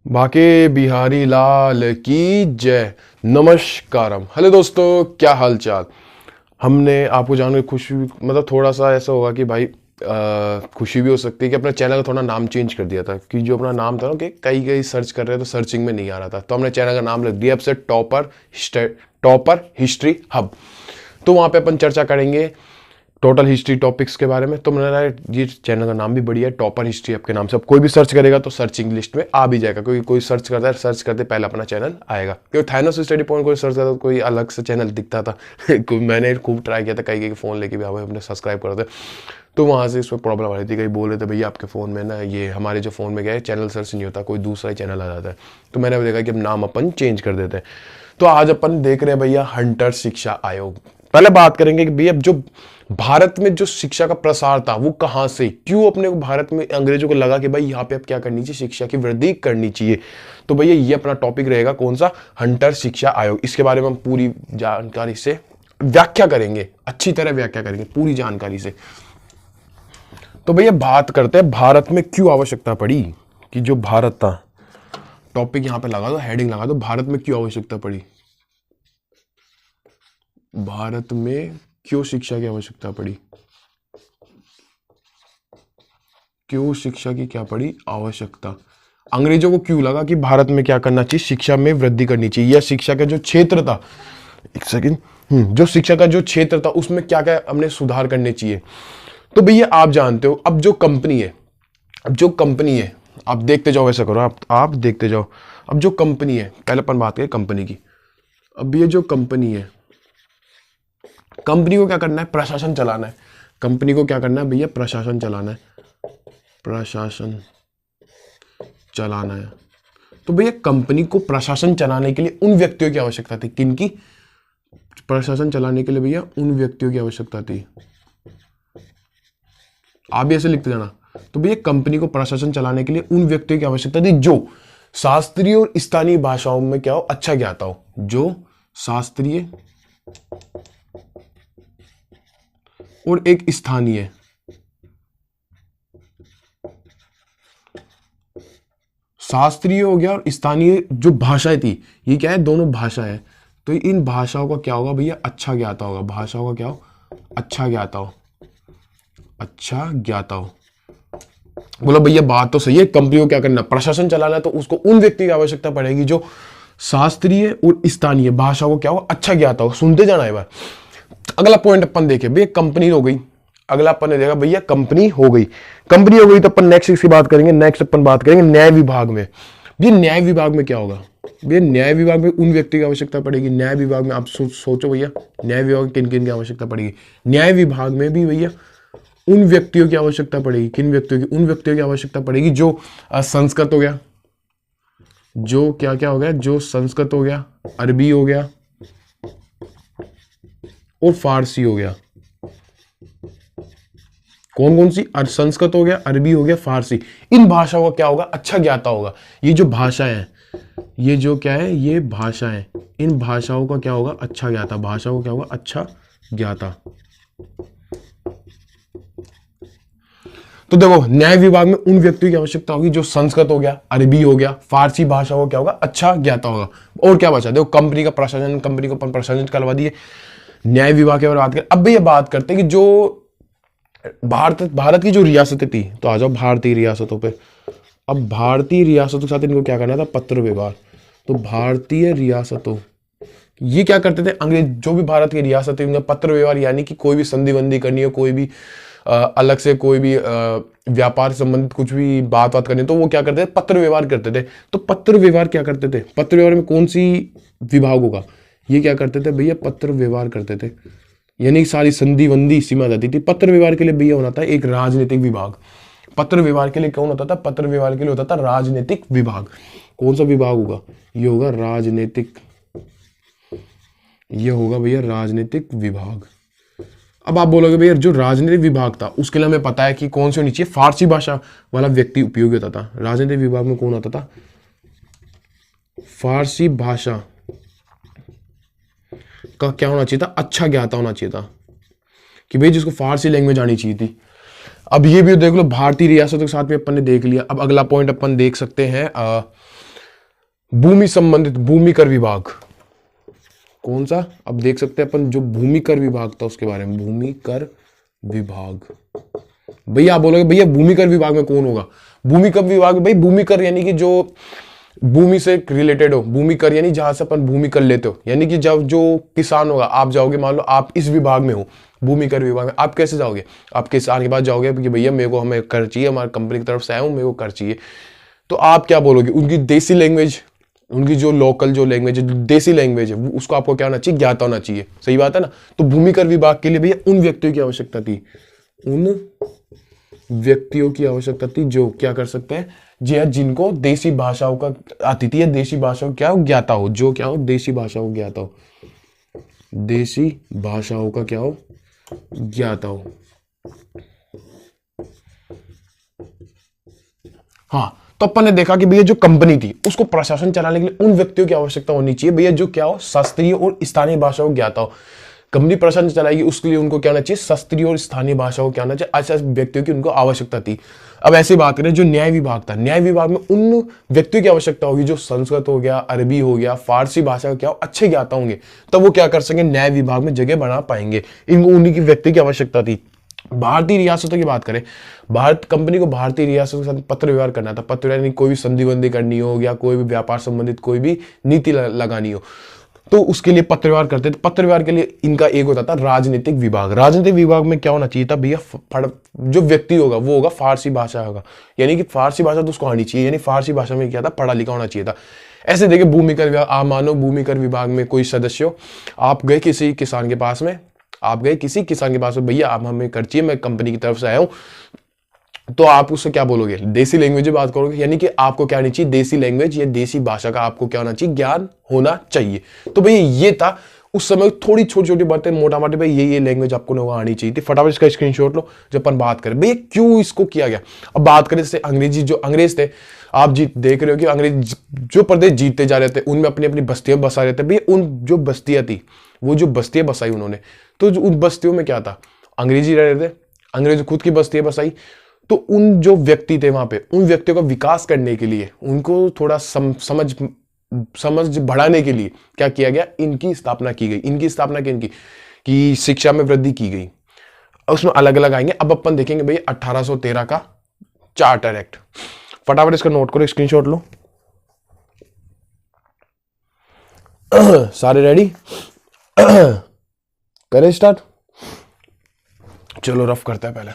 बाके बिहारी लाल की जय। नमस्कारम। हेलो दोस्तों, क्या हाल चाल। हमने आपको जानकर खुशी, मतलब थोड़ा सा ऐसा होगा कि भाई खुशी भी हो सकती है कि अपने चैनल का थोड़ा नाम चेंज कर दिया था, कि जो अपना नाम था ना कि कई कई सर्च कर रहे थे तो सर्चिंग में नहीं आ रहा था, तो हमने चैनल का नाम रख दिया अब से टॉपर हिस्ट्री हब। तो वहां पे अपन चर्चा करेंगे टोटल हिस्ट्री टॉपिक्स के बारे में। तो मैंने कहा ये चैनल का नाम भी बढ़िया है, टॉपर हिस्ट्री आपके नाम से। अब कोई भी सर्च करेगा तो सर्चिंग लिस्ट में आ भी जाएगा, क्योंकि कोई सर्च करता है, सर्च करते पहले अपना चैनल आएगा। क्योंकि थाइनोस स्टडी पॉइंट कोई सर्च करता तो कोई अलग से चैनल दिखता था मैंने खूब ट्राई किया था, कई कई फोन लेके भी अपने सब्सक्राइब करते, तो वहाँ से इसमें प्रॉब्लम आ रही थी। कई बोल रहे थे भैया आपके फ़ोन में ना ये हमारे जो फ़ोन में गया है चैनल सर्च नहीं होता, कोई दूसरा ही चैनल आ जाता है। तो मैंने देखा कि अब नाम अपन चेंज कर देते हैं। तो आज अपन देख रहे हैं भैया हंटर शिक्षा आयोग। पहले बात करेंगे कि भैया जो भारत में जो शिक्षा का प्रसार था वो कहाँ से, क्यों अपने को भारत में अंग्रेजों को लगा कि भाई यहाँ पे अब क्या करनी चाहिए, शिक्षा की वृद्धि करनी चाहिए। तो भैया ये अपना टॉपिक रहेगा, कौन सा, हंटर शिक्षा आयोग। इसके बारे में हम पूरी जानकारी से व्याख्या करेंगे, अच्छी तरह व्याख्या करेंगे पूरी जानकारी से। तो भैया बात करते हैं भारत में क्यों आवश्यकता पड़ी, कि जो भारत था, टॉपिक यहां पे लगा दो, हेडिंग लगा दो, भारत में क्यों आवश्यकता पड़ी, भारत में क्यों शिक्षा की आवश्यकता पड़ी, क्यों शिक्षा की क्या पड़ी आवश्यकता। अंग्रेजों को क्यों लगा कि भारत में क्या करना चाहिए, शिक्षा में वृद्धि करनी चाहिए, या शिक्षा का जो क्षेत्र था, एक सेकेंड, जो शिक्षा का जो क्षेत्र था उसमें क्या क्या हमने सुधार करने चाहिए। तो भैया आप जानते हो, अब जो कंपनी है, आप देखते जाओ, ऐसा करो, आप देखते जाओ। अब जो कंपनी है, पहले अपन बात करें कंपनी की। अब ये जो कंपनी है, कंपनी को क्या करना है, प्रशासन चलाना है। कंपनी को क्या करना है भैया, प्रशासन चलाना है, प्रशासन चलाना है। तो भैया कंपनी को प्रशासन चलाने के लिए उन व्यक्तियों की आवश्यकता थी, किनकी, प्रशासन चलाने के लिए भैया उन व्यक्तियों की आवश्यकता थी। आप भी ऐसे लिखते जाना। तो भैया कंपनी को प्रशासन चलाने के लिए उन व्यक्तियों की आवश्यकता थी जो शास्त्रीय और स्थानीय भाषाओं में क्या हो, अच्छा ज्ञाता हो, जो शास्त्रीय और एक स्थानीय, शास्त्रीय हो गया और स्थानीय जो भाषाएं थी, ये क्या है, दोनों भाषा है। तो इन भाषाओं का क्या होगा भैया, अच्छा ज्ञाता होगा। भाषाओं का क्या हो, अच्छा ज्ञाता हो, अच्छा ज्ञाता हो। बोला भैया बात तो सही है, कंपनी को क्या करना, प्रशासन चलाना है, तो उसको उन व्यक्ति की आवश्यकता पड़ेगी जो शास्त्रीय और स्थानीय भाषा को क्या हो, अच्छा ज्ञाता हो। सुनते जाना है बार। अगला पॉइंट अपन देखे भैया, कंपनी हो गई। अगला अपन ने देखा भैया कंपनी हो गई, कंपनी हो गई, तो अपन नेक्स्ट इसकी बात करेंगे। नेक्स्ट अपन बात करेंगे न्याय विभाग में। भैया न्याय विभाग में क्या होगा, भैया न्याय विभाग में उन व्यक्ति की आवश्यकता पड़ेगी। न्याय विभाग में आप सोचो भैया, न्याय विभाग में किन किन की आवश्यकता पड़ेगी। न्याय विभाग में भी भैया उन व्यक्तियों की आवश्यकता पड़ेगी, किन व्यक्तियों की, उन व्यक्तियों की आवश्यकता पड़ेगी जो संस्कृत हो गया, जो क्या क्या हो गया, जो संस्कृत हो गया, अरबी हो गया और फारसी हो गया। कौन कौन सी, संस्कृत हो गया, अरबी हो गया, फारसी। इन भाषाओं का क्या होगा, अच्छा ज्ञाता होगा। ये जो भाषाएं हैं, ये जो क्या है, ये भाषाएं, इन भाषाओं का क्या होगा, अच्छा ज्ञाता। भाषाओं का क्या होगा, अच्छा ज्ञाता। तो देखो न्याय विभाग में उन व्यक्तियों की आवश्यकता होगी जो संस्कृत हो गया, अरबी हो गया, फारसी भाषा को क्या होगा, अच्छा ज्ञाता होगा। और क्या बचा, देखो कंपनी का प्रशासन, कंपनी को अपन प्रशासन करवा दिए। न्याय विभाग की बात करें। अब ये बात करते हैं कि जो भारत की जो रियासतें थी, तो आ जाओ भारतीय रियासतों पे। अब भारतीय रियासतों के साथ इनको क्या करना था, पत्र व्यवहार। तो भारतीय रियासतों, ये क्या करते थे, अंग्रेज जो भी भारत की रियासत है उनका पत्र व्यवहार, यानी कि कोई भी संधि बंदी करनी हो, कोई भी अलग से कोई भी व्यापार संबंधित कुछ भी बात करनी, तो वो क्या करते थे, पत्र व्यवहार करते थे। तो पत्र व्यवहार क्या करते थे, पत्र व्यवहार में कौन सी विभाग होगा, ये क्या करते थे भैया, पत्र व्यवहार करते थे। यानी सारी संधि वंदी सीमा जाती थी। पत्र व्यवहार के लिए भैया होना था एक राजनीतिक विभाग। पत्र व्यवहार के लिए कौन होता था, पत्र व्यवहार के लिए होता था राजनीतिक विभाग। कौन सा विभाग होगा, ये होगा राजनीतिक, ये होगा भैया राजनीतिक विभाग। अब आप बोलोगे भैया जो राजनीतिक विभाग था उसके लिए हमें पता है कि कौन सी होनी चाहिए, फारसी भाषा वाला व्यक्ति उपयोगी होता था। राजनीतिक विभाग में कौन होता था, फारसी भाषा का क्या होना चाहिए था, अच्छा ज्ञाता होना चाहिए था, कि भाई जिसको फारसी लैंग्वेज आनी चाहिए थी। अब ये भी देख लो, भारतीय रियासतों के साथ में अपन ने देख लिया। अब अगला पॉइंट अपन देख सकते हैं भूमि संबंधित भूमि कर विभाग कौन सा, अब देख सकते हैं अपन जो भूमि कर विभाग था उसके बारे में, भूमि कर विभाग। भैया आप बोलोगे भैया भूमि कर विभाग में कौन होगा, भूमि कर विभाग में भाई भूमि कर यानी कि जो भूमि से रिलेटेड हो, भूमि कर यानी जहां से अपन भूमि कर लेते हो, यानी कि जब जो किसान होगा, आप जाओगे मान लो आप इस विभाग में हो, भूमि कर विभाग में, आप कैसे जाओगे, आप किसान के पास जाओगे कि भैया मेरे को हमें कर चाहिए, हमारी कंपनी की तरफ से आया हूं, मेरे को कर चाहिए, तो आप क्या बोलोगे, उनकी देसी लैंग्वेज, उनकी जो लोकल जो लैंग्वेज है, देसी लैंग्वेज है, उसको आपको क्या होना चाहिए, ज्ञात होना चाहिए, सही बात है ना। तो भूमि कर विभाग के लिए भैया उन व्यक्तियों की आवश्यकता थी, उन व्यक्तियों की आवश्यकता थी जो क्या कर सकते हैं जी हाँ, जिनको देसी भाषाओं का आती थी, या देशी भाषाओं क्या हो ज्ञाता हो, जो क्या हो देसी भाषाओं ज्ञाता हो, देसी भाषाओं का क्या हो ज्ञाता हो। हाँ, तो अपन ने देखा कि भैया जो कंपनी थी उसको प्रशासन चलाने के लिए उन व्यक्तियों की आवश्यकता होनी चाहिए भैया जो क्या हो शास्त्रीय और स्थानीय भाषाओं ज्ञाता हो। कंपनी प्रशासन चलाएगी उसके लिए उनको क्या होना चाहिए, शास्त्रीय और स्थानीय भाषाओं क्या होना चाहिए, ऐसे व्यक्तियों की उनको आवश्यकता थी। अब ऐसी बात करें जो न्याय विभाग था, न्याय विभाग में उन व्यक्तियों की आवश्यकता होगी जो संस्कृत हो गया, अरबी हो गया, फारसी भाषा का क्या हो अच्छे ज्ञाता होंगे, तब वो क्या कर सकेंगे, न्याय विभाग में जगह बना पाएंगे। इनको उन्हीं की व्यक्ति की आवश्यकता थी। भारतीय रियासतों की बात करें, भारत कंपनी को भारतीय रियासतों के साथ पत्र व्यवहार करना था, पत्र यानी कोई भी संधि बंदी करनी हो या कोई भी व्यापार संबंधित कोई भी नीति लगानी हो, तो उसके लिए पत्र व्यवहार करते थे। पत्र व्यवहार के लिए इनका एक होता था राजनीतिक विभाग। राजनीतिक विभाग में क्या होना चाहिए था भैया, जो व्यक्ति होगा वो होगा फारसी भाषा होगा, यानी कि फारसी भाषा तो उसको आनी चाहिए, यानी फारसी भाषा में क्या था, पढ़ा लिखा होना चाहिए था। ऐसे देखिए भूमि कर विभाग, आप मानो भूमि कर विभाग में कोई सदस्य हो, आप गए किसी किसान के पास में, भैया आप हमें कर चाहिए, मैं कंपनी की तरफ से आया हूं, तो आप उससे क्या बोलोगे, देसी लैंग्वेज में बात करोगे, यानी कि आपको क्या आनी चाहिए, देसी लैंग्वेज या देसी भाषा का आपको क्या होना चाहिए, ज्ञान होना चाहिए। तो भैया ये था उस समय, थोड़ी छोटी छोटी बातें, मोटा मोटी भाई ये लैंग्वेज आपको आनी चाहिए थी। फटाफट इसका स्क्रीनशॉट लो। जब अपन बात करें भैया क्यों इसको किया गया, अब बात करें जैसे अंग्रेजी, जो अंग्रेज थे, आप देख रहे हो कि अंग्रेज जो प्रदेश जीतते जा रहे थे उनमें अपनी अपनी बस्तियां बसा रहे थे। भैया उन जो बस्तियां थी, वो जो बस्तियां बसाई उन्होंने, तो उन बस्तियों में क्या था, अंग्रेजी रह रहे थे, अंग्रेज खुद की बस्तियां बसाई। तो उन जो व्यक्ति थे वहां पे, उन व्यक्तियों का विकास करने के लिए, उनको थोड़ा समझ बढ़ाने के लिए क्या किया गया, इनकी स्थापना की गई। इनकी स्थापना की शिक्षा में वृद्धि की गई। उसमें अलग अलग आएंगे। अब अपन देखेंगे भैया 1813 का चार्टर एक्ट। फटाफट इसका नोट करो, स्क्रीनशॉट लो। सारे रेडी, करें स्टार्ट, चलो रफ करते हैं पहले।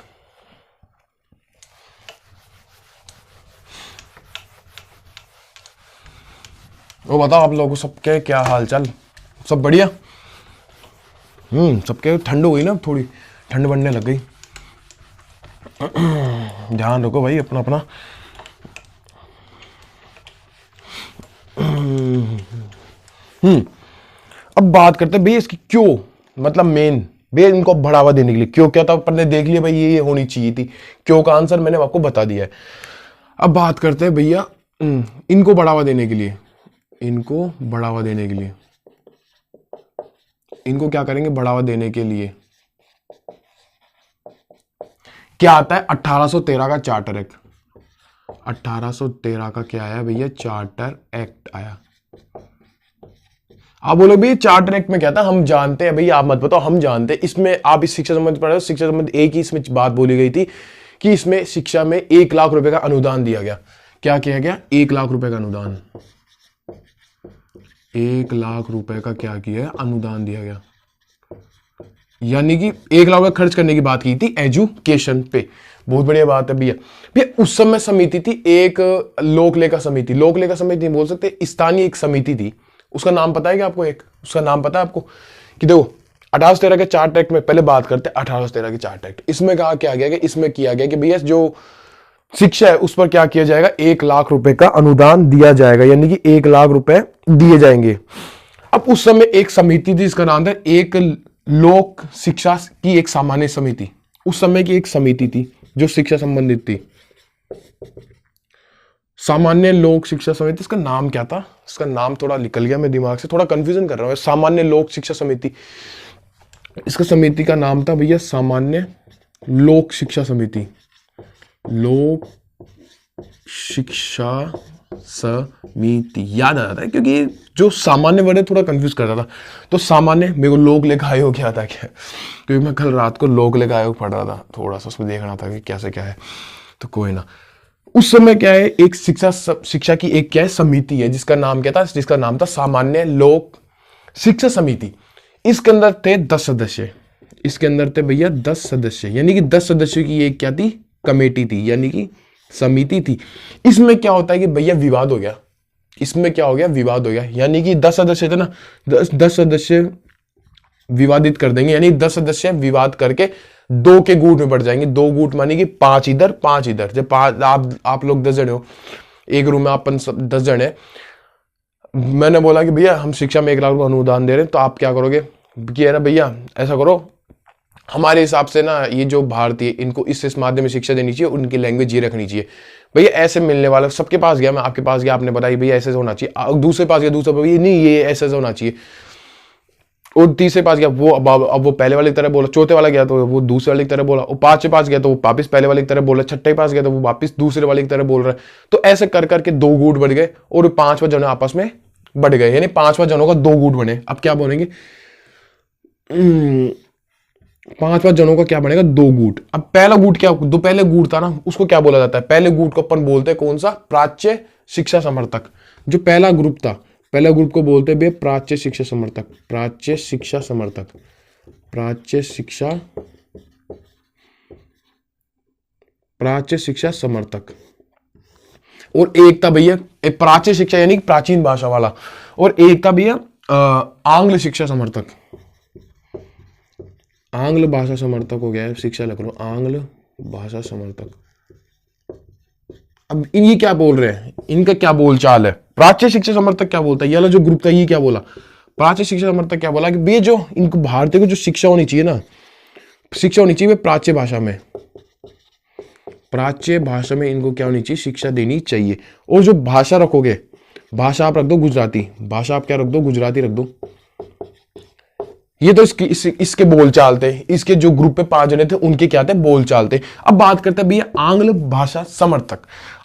वो बताओ आप लोगों को सबके क्या हाल चाल, सब बढ़िया? सबके ठंड हो गई ना, थोड़ी ठंड बढ़ने लग गई। ध्यान रखो भाई अपना अपना। अब बात करते हैं भैया इसकी क्यों, मतलब मेन भैया इनको बढ़ावा देने के लिए क्यों क्या था, अपन ने देख लिया भाई ये होनी चाहिए थी। क्यों का आंसर मैंने आपको बता दिया है। अब बात करते हैं भैया इनको बढ़ावा देने के लिए, इनको बढ़ावा देने के लिए, इनको क्या करेंगे, बढ़ावा देने के लिए क्या आता है, 1813 का चार्टर एक्ट। 1813 का क्या आया भैया, चार्टर एक्ट आया। आप बोलो भैया चार्टर एक्ट में क्या था, हम जानते हैं भैया, आप मत बताओ, हम जानते हैं। इसमें आप इस शिक्षा संबंध पढ़ रहे हो, शिक्षा संबंध एक ही इसमें बात बोली गई थी कि इसमें शिक्षा में 1 लाख रुपए का अनुदान दिया गया। क्या किया गया, 1 लाख रुपए का अनुदान, 1 लाख रुपए का क्या किया, अनुदान दिया गया। यानी कि 1 लाख रुपए खर्च करने की बात की थी एजुकेशन पे। बहुत बढ़िया बात है भैया। भैया उस समय समिति थी एक लोक लेखा समिति, लोक लेखा समिति नहीं बोल सकते, स्थानीय एक समिति थी। उसका नाम पता है क्या आपको, एक उसका नाम पता है आपको कि देखो 1813 के चार्टर एक्ट में, पहले बात करते हैं 1813 के चार्टर एक्ट। इसमें कहा क्या गया कि इसमें किया गया कि भैया जो शिक्षा है उस पर क्या किया जाएगा, 1 लाख रुपए का अनुदान दिया जाएगा, यानी कि 1 लाख रुपए दिए जाएंगे। अब उस समय एक समिति थी, इसका नाम था एक लोक शिक्षा की एक सामान्य समिति। उस समय की एक समिति थी जो शिक्षा संबंधित थी, सामान्य लोक शिक्षा समिति। इसका नाम क्या था, इसका नाम थोड़ा निकल गया मेरे दिमाग से, थोड़ा कंफ्यूजन कर रहा हूं। सामान्य लोक शिक्षा समिति, इसका समिति का नाम था भैया सामान्य लोक शिक्षा समिति, लोक शिक्षा समिति याद आ जाता है, क्योंकि जो सामान्य वर्ड है थोड़ा कंफ्यूज करता था। तो सामान्य मेरे को लोक लेखा आयोग क्या था क्या, क्योंकि मैं कल रात को लोक लेखा आयोग पढ़ रहा था, थोड़ा सा उसमें देखना था कि कैसे क्या है। तो कोई ना, उस समय क्या है, एक शिक्षा की एक क्या है समिति है, जिसका नाम क्या था, जिसका नाम था सामान्य लोक शिक्षा समिति। इसके अंदर थे 10 सदस्य, इसके अंदर थे भैया 10 सदस्य, यानी कि 10 सदस्यों की एक क्या थी, कमेटी थी, यानी कि समिति थी। इसमें क्या होता है कि भैया विवाद हो गया, इसमें क्या हो गया, विवाद हो गया, यानी कि 10 सदस्य थे ना, 10 सदस्य विवादित कर देंगे, यानी 10 सदस्य विवाद करके 2 के गुट में बढ़ जाएंगे। 2 गुट मानी कि 5 इधर 5 इधर। जब आप लोग 10 जने हो, एक रूम में आप 10 जने, मैंने बोला कि भैया हम शिक्षा में 1 लाख रुपए अनुदान दे रहे हैं, तो आप क्या करोगे कि है ना भैया ऐसा करो, हमारे हिसाब से ना ये जो भारतीय, इनको इस माध्यम में शिक्षा देनी चाहिए, उनकी लैंग्वेज ये रखनी चाहिए। भैया ऐसे मिलने वाला, सबके पास गया, मैं आपके पास गया, आपने बताया भैया ऐसे होना चाहिए, दूसरे पास गया, दूसरे भैया नहीं ये ऐसे होना चाहिए, और तीसरे पास गया वो अब वो पहले वाले की तरह बोला, चौथे वाला गया तो वो दूसरे वाले की तरह बोला, और 5वें पास गया तो वो वापिस पहले वाले की तरह बोल रहा, 6ठे पास गया तो वो वापिस दूसरे वाले की तरह बोल रहा है। तो ऐसे कर करके 2 गुट बढ़ गए, और 5वां जन आपस में बढ़ गए, यानी 5वां जनों का 2 गुट बने। अब क्या बोलेंगे, 5वां जनों का क्या बनेगा, 2 गुट। अब पहला गुट क्या, जो पहले गुट था ना, उसको क्या बोला जाता है, पहले गुट को अपन बोलते हैं कौन सा, प्राच्य शिक्षा समर्थक। जो पहला ग्रुप था, पहला ग्रुप को बोलते हैं प्राच्य शिक्षा समर्थक, प्राच्य शिक्षा समर्थक, प्राच्य शिक्षा समर्थक। और एक था भैया एक प्राच्य शिक्षा यानी प्राचीन भाषा वाला, और एक था भैया आंग्ल शिक्षा समर्थक, आंग्ल भाषा समर्थक हो गया है, शिक्षा लिख लो, आंग्ल भाषा समर्थक। अब ये क्या बोल रहे हैं, इनका क्या बोलचाल है, प्राच्य शिक्षा समर्थक क्या बोलता है, ये वाला जो ग्रुप था ये क्या बोला, प्राच्य शिक्षा समर्थक क्या बोला कि भैया जो इनको भारतीय को जो शिक्षा होनी चाहिए ना, शिक्षा होनी चाहिए प्राच्य भाषा में, प्राच्य भाषा में इनको क्या होनी चाहिए, शिक्षा देनी चाहिए। और जो भाषा रखोगे, भाषा आप रख दो गुजराती, भाषा आप क्या रख दो, गुजराती रख दो। ये तो इसके बोलचाल थे, इसके जो ग्रुप पे 5 जने थे उनके क्या थे, बोलचाल थे। अब बात करते हैं भैया आंग्ल भाषा समर्थक।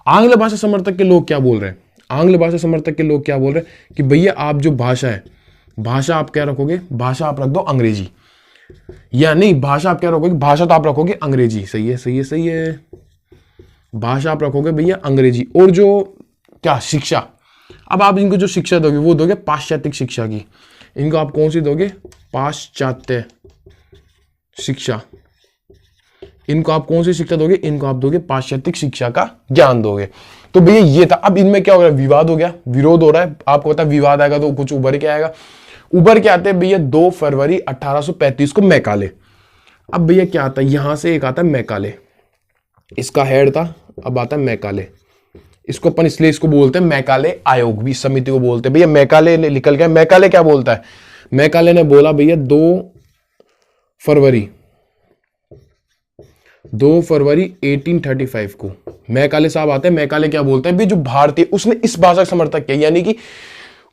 आंग्ल भाषा समर्थक के लोग क्या बोल रहे हैं, आंग्ल भाषा समर्थक के लोग क्या बोल रहे हैं कि भैया आप जो भाषा है, भाषा आप क्या रखोगे, भाषा आप रख दो अंग्रेजी, या नहीं भाषा आप क्या रखोगे, भाषा तो आप रखोगे अंग्रेजी, सही है सही है सही है, भाषा आप रखोगे भैया अंग्रेजी। और जो क्या शिक्षा, अब आप इनको जो शिक्षा दोगे वो दोगे पाश्चात्य शिक्षा की, इनको आप कौन सी दोगे, पाश्चात्य शिक्षा। इनको आप कौन सी शिक्षा दोगे, इनको आप दोगे पाश्चात्य शिक्षा का ज्ञान दोगे। तो भैया ये था। अब इनमें क्या हो रहा है, विवाद हो गया, विरोध हो रहा है। आपको पता है विवाद आएगा तो कुछ उभर के आएगा, उभर के आते हैं भैया 2 फरवरी 1835 को मैकाले। अब भैया क्या आता है, यहां से एक आता है मैकाले, इसका हेड था, अब आता है मैकाले, इसको अपन इसलिए इसको बोलते हैं मैकाले आयोग, भी समिति को बोलते हैं। भैया मैकाले निकल गया, मैकाले क्या बोलता है, मैकाले ने बोला भैया 2 फरवरी 1835 को मैकाले साहब आते हैं। मैकाले क्या बोलते हैं, भी जो भारतीय, उसने इस भाषा समर्थक किया, यानी कि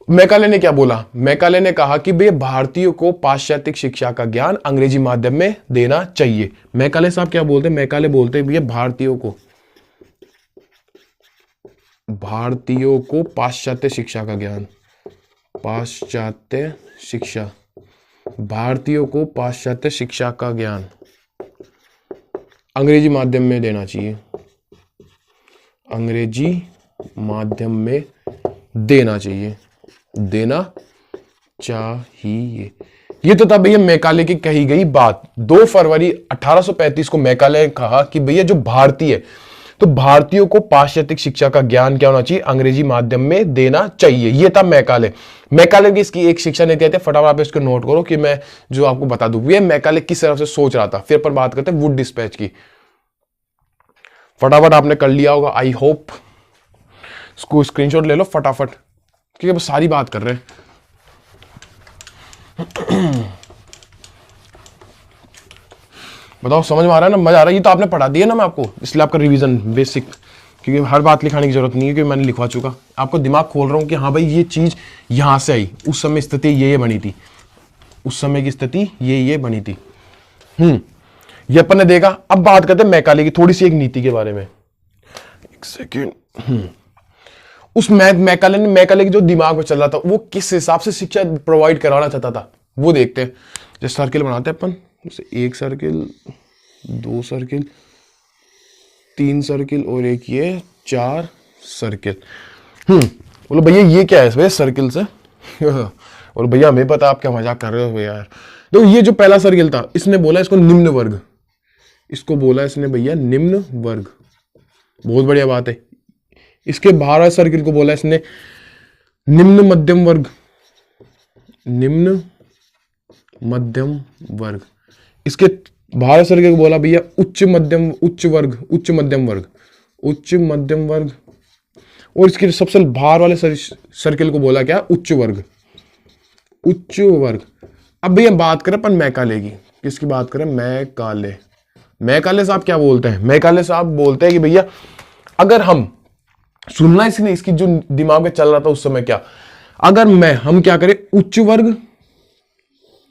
मैकाले ने क्या बोला, मैकाले ने कहा कि भैया भारतीयों को पाश्चात्य शिक्षा का ज्ञान अंग्रेजी माध्यम में देना चाहिए। मैकाले साहब क्या बोलते हैं, मैकाले बोलते हैं भैया भारतीयों को पाश्चात्य शिक्षा का ज्ञान, पाश्चात्य शिक्षा, भारतीयों को पाश्चात्य शिक्षा का ज्ञान अंग्रेजी माध्यम में देना चाहिए, अंग्रेजी माध्यम में देना चाहिए, देना चाहिए। ये तो था भैया मैकाले की कही गई बात। 2 फरवरी 1835 को मैकाले ने कहा कि भैया जो भारतीय है, तो भारतीयों को पाश्चात्य शिक्षा का ज्ञान क्या होना चाहिए, अंग्रेजी माध्यम में देना चाहिए। ये था मैकाले। मैकाले की इसकी एक शिक्षा नीति आती है, फटाफट आप इसको नोट करो कि मैं जो आपको बता दूं ये मैकाले किस तरह से सोच रहा था। फिर पर बात करते हैं वुड डिस्पैच की। फटाफट आपने कर लिया होगा, आई होप। इसको स्क्रीनशॉट ले लो फटाफट, क्योंकि अब सारी बात कर रहे हैं। बताओ समझ में आ रहा है ना, मजा आ रहा है। ये तो आपने पढ़ा दिया ना मैं आपको, इसलिए आपका रिवीजन बेसिक, क्योंकि हर बात लिखाने की जरूरत नहीं है, क्योंकि मैंने लिखवा चुका। आपको दिमाग खोल रहा हूं कि हाँ भाई ये चीज यहां से आई, उस समय स्थिति ये बनी थी, उस समय की स्थिति ये बनी थी। ये अपन ने देखा। अब बात करते हैं मैकाले की थोड़ी सी एक नीति के बारे में, एक सेकेंड। उस मैकाले के जो दिमाग में चल रहा था वो किस हिसाब से शिक्षा प्रोवाइड कराना चाहता था वो देखते हैं। जैसे सर्किल बनाते हैं अपन, जैसे 1 सर्किल, 2 सर्किल, 3 सर्किल और एक ये 4 सर्किल। बोलो भैया ये क्या है भैया सर्किल से और भैया हमें पता आप क्या मजाक कर रहे हो यार। तो ये जो पहला सर्किल था इसने बोला इसको निम्न वर्ग, इसको बोला इसने भैया निम्न वर्ग, बहुत बढ़िया बात है। इसके बाहर वाले सर्किल को बोला इसने निम्न मध्यम वर्ग, निम्न मध्यम वर्ग। इसके बाहर सर्किल को बोला भैया उच्च मध्यम, उच्च वर्ग, उच्च मध्यम वर्ग, उच्च मध्यम वर्ग। और इसके सबसे बाहर वाले सर्किल को बोला क्या, उच्च वर्ग, उच्च वर्ग। अब भैया बात करें अपन मैकाले की, किसकी बात करें, मैकाले। मैकाले साहब क्या बोलते हैं, मैकाले साहब बोलते हैं कि भैया अगर हम सुनना इसलिए इसकी जो दिमाग में चल रहा था उस समय क्या, अगर हम क्या करें उच्च वर्ग